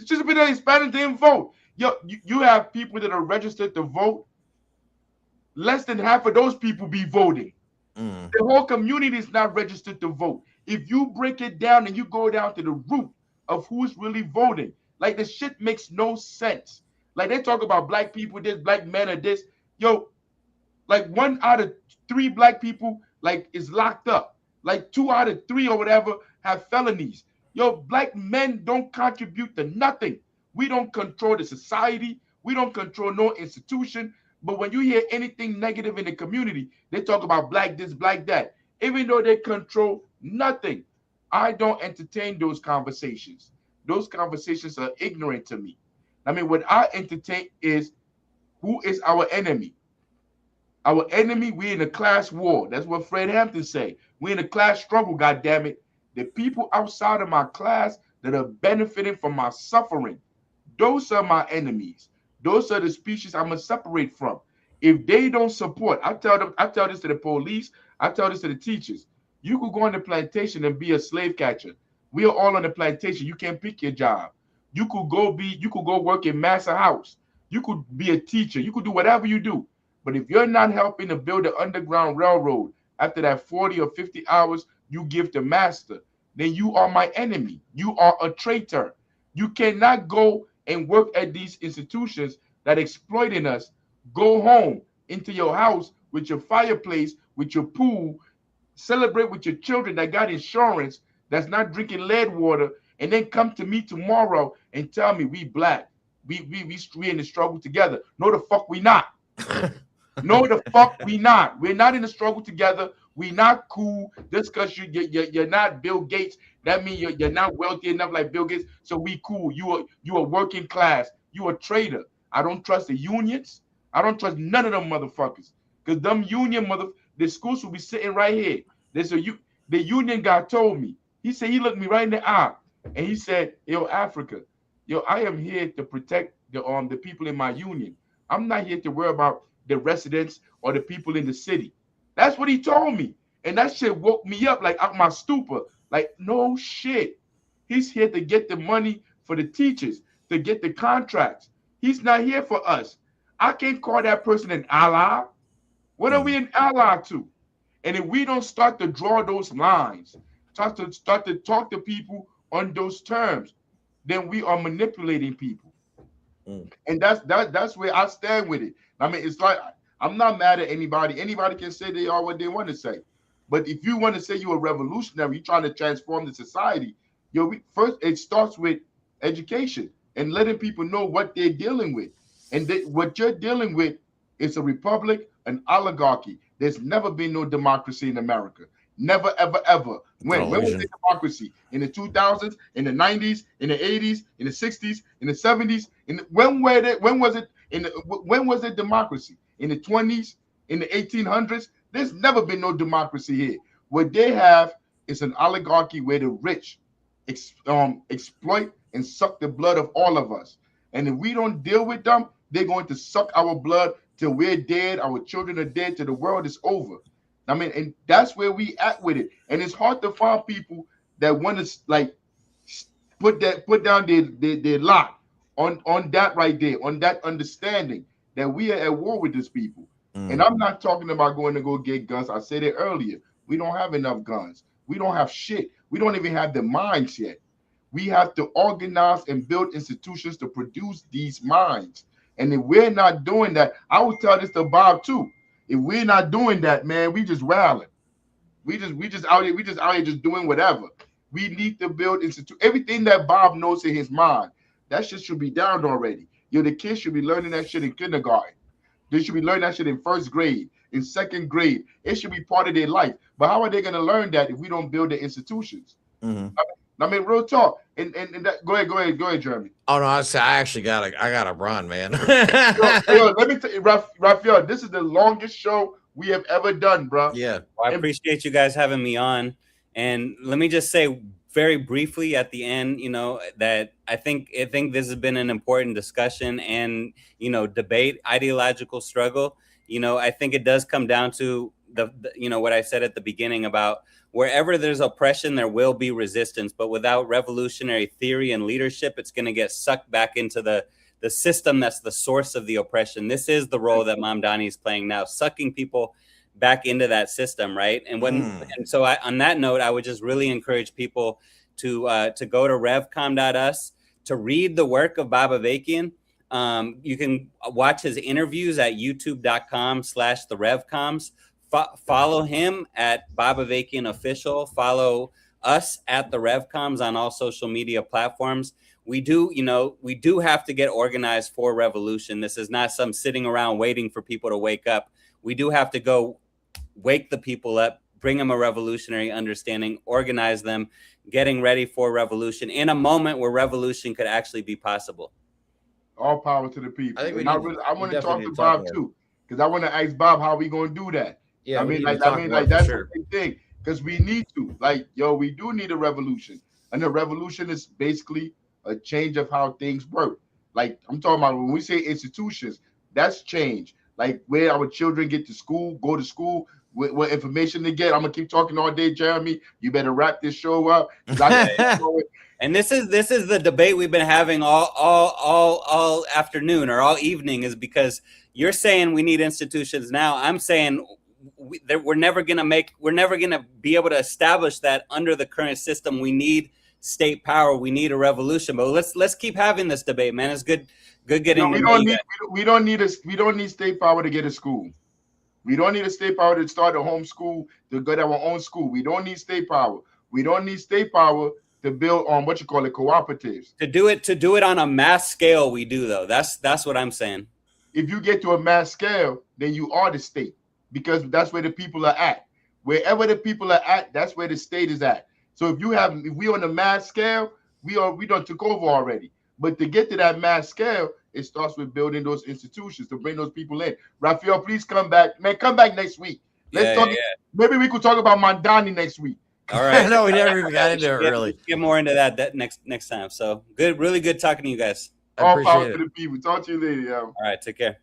60% of Hispanics didn't vote. Yo, you have people that are registered to vote. Less than half of those people be voting. The whole community is not registered to vote. If you break it down and you go down to the root of who's really voting, like the shit makes no sense. Like they talk about black people, this black men are this. Yo, like 1 out of 3 black people like is locked up. Like 2 out of 3 or whatever have felonies. Yo, black men don't contribute to nothing. We don't control the society. We don't control no institution. But when you hear anything negative in the community, they talk about black this, black that. Even though they control nothing, I don't entertain those conversations. Those conversations are ignorant to me. I mean, what I entertain is who is our enemy. Our enemy, we're in a class war. That's what Fred Hampton say. We're in a class struggle, goddammit. The people outside of my class that are benefiting from my suffering, those are my enemies. Those are the species I'm gonna separate from. If they don't support, I tell this to the police, I tell this to the teachers. You could go on the plantation and be a slave catcher. We are all on the plantation. You can't pick your job. You could go work in Massa House. You could be a teacher. You could do whatever you do. But if you're not helping to build an underground railroad after that 40 or 50 hours you give to master, then you are my enemy. You are a traitor. You cannot go and work at these institutions that exploiting us. Go home into your house with your fireplace, with your pool, celebrate with your children that got insurance, that's not drinking lead water, and then come to me tomorrow and tell me we black. We in the struggle together. No, the fuck we not. No, the fuck we not. We're not in the struggle together. We not cool just because you're not Bill Gates. That means you're not wealthy enough like Bill Gates. So we cool. You are working class. You a traitor. I don't trust the unions. I don't trust none of them motherfuckers. Because them union the schools will be sitting right here. The union guy told me. He said, he looked me right in the eye and he said, yo, Africa, yo, I am here to protect the people in my union. I'm not here to worry about the residents or the people in the city. That's what he told me. And that shit woke me up like out my stupor. Like, no shit. He's here to get the money for the teachers, to get the contracts. He's not here for us. I can't call that person an ally. What are we an ally to? And if we don't start to draw those lines, start to talk to people on those terms, then we are manipulating people. And that's where I stand with it. I mean, it's like I'm not mad at anybody. Anybody can say they are what they want to say. But if you want to say you're a revolutionary, you're trying to transform the society, first it starts with education and letting people know what they're dealing with. And what you're dealing with is a republic, an oligarchy. There's never been no democracy in America. Never, ever, ever. When was there democracy? In the 2000s, in the 90s, in the 80s, in the 60s, in the 70s? When was it democracy? In the 20s, in the 1800s? There's never been no democracy here. What they have is an oligarchy where the rich exploit and suck the blood of all of us. And if we don't deal with them, they're going to suck our blood till we're dead, our children are dead, till the world is over. I mean, and that's where we at with it. And it's hard to find people that want to like put down their lot on that right there, on that understanding that we are at war with these people. And I'm not talking about going to go get guns. I said it earlier. We don't have enough guns. We don't have shit. We don't even have the minds yet. We have to organize and build institutions to produce these minds. And if we're not doing that, I would tell this to Bob too. If we're not doing that, man, we just rallying. We just out here just doing whatever. We need to build everything that Bob knows in his mind. That shit should be down already. The kids should be learning that shit in kindergarten. They should be learning that shit in first grade, in second grade. It should be part of their life. But how are they going to learn that if we don't build the institutions? I mean, real talk. And that, go ahead, Jeremy. Oh no, I actually gotta run, man. Let me tell you, Raphael, this is the longest show we have ever done, bro. Yeah. Well, I appreciate you guys having me on. And let me just say very briefly at the end, that I think this has been an important discussion and, debate, ideological struggle. I think it does come down to the what I said at the beginning about wherever there's oppression, there will be resistance. But without revolutionary theory and leadership, it's going to get sucked back into the system that's the source of the oppression. This is the role that Mamdani is playing now, sucking people back into that system, right? And and so on that note, I would just really encourage people to go to revcom.us to read the work of Baba Vakian. You can watch his interviews at youtube.com/therevcoms. Follow him at Baba Vakian Official. Follow us at the Revcoms on all social media platforms. We do have to get organized for revolution. This is not some sitting around waiting for people to wake up. We do have to go wake the people up, bring them a revolutionary understanding, organize them, getting ready for revolution in a moment where revolution could actually be possible. All power to the people. I want to talk to Bob too, because I want to ask Bob how we going to do that. Yeah, that's the thing, because we need to, we do need a revolution, and the revolution is basically a change of how things work. Like I'm talking about when we say institutions, that's change. Like where our children go to school, what information they get. I'm gonna keep talking all day, Jeremy. You better wrap this show up. And this is the debate we've been having all afternoon or all evening, is because you're saying we need institutions now. I'm saying we're never gonna be able to establish that under the current system. We need state power. We need a revolution. But let's keep having this debate, man. It's good getting. We don't need state power to get a school. We don't need a state power to start a home school, to get our own school. We don't need state power. We don't need state power to build on cooperatives. To do it on a mass scale, we do though. That's what I'm saying. If you get to a mass scale, then you are the state, because that's where the people are at. Wherever the people are at, that's where the state is at. So if we on a mass scale, we done took over already. But to get to that mass scale, it starts with building those institutions to bring those people in. Raphael, please come back. Man, come back next week. Let's talk. Yeah. Maybe we could talk about Mamdani next week. All right. No, we never even got into it really. Get more into that next time. So good, really good talking to you guys. All power to the people. Talk to you later, yo. All right, take care.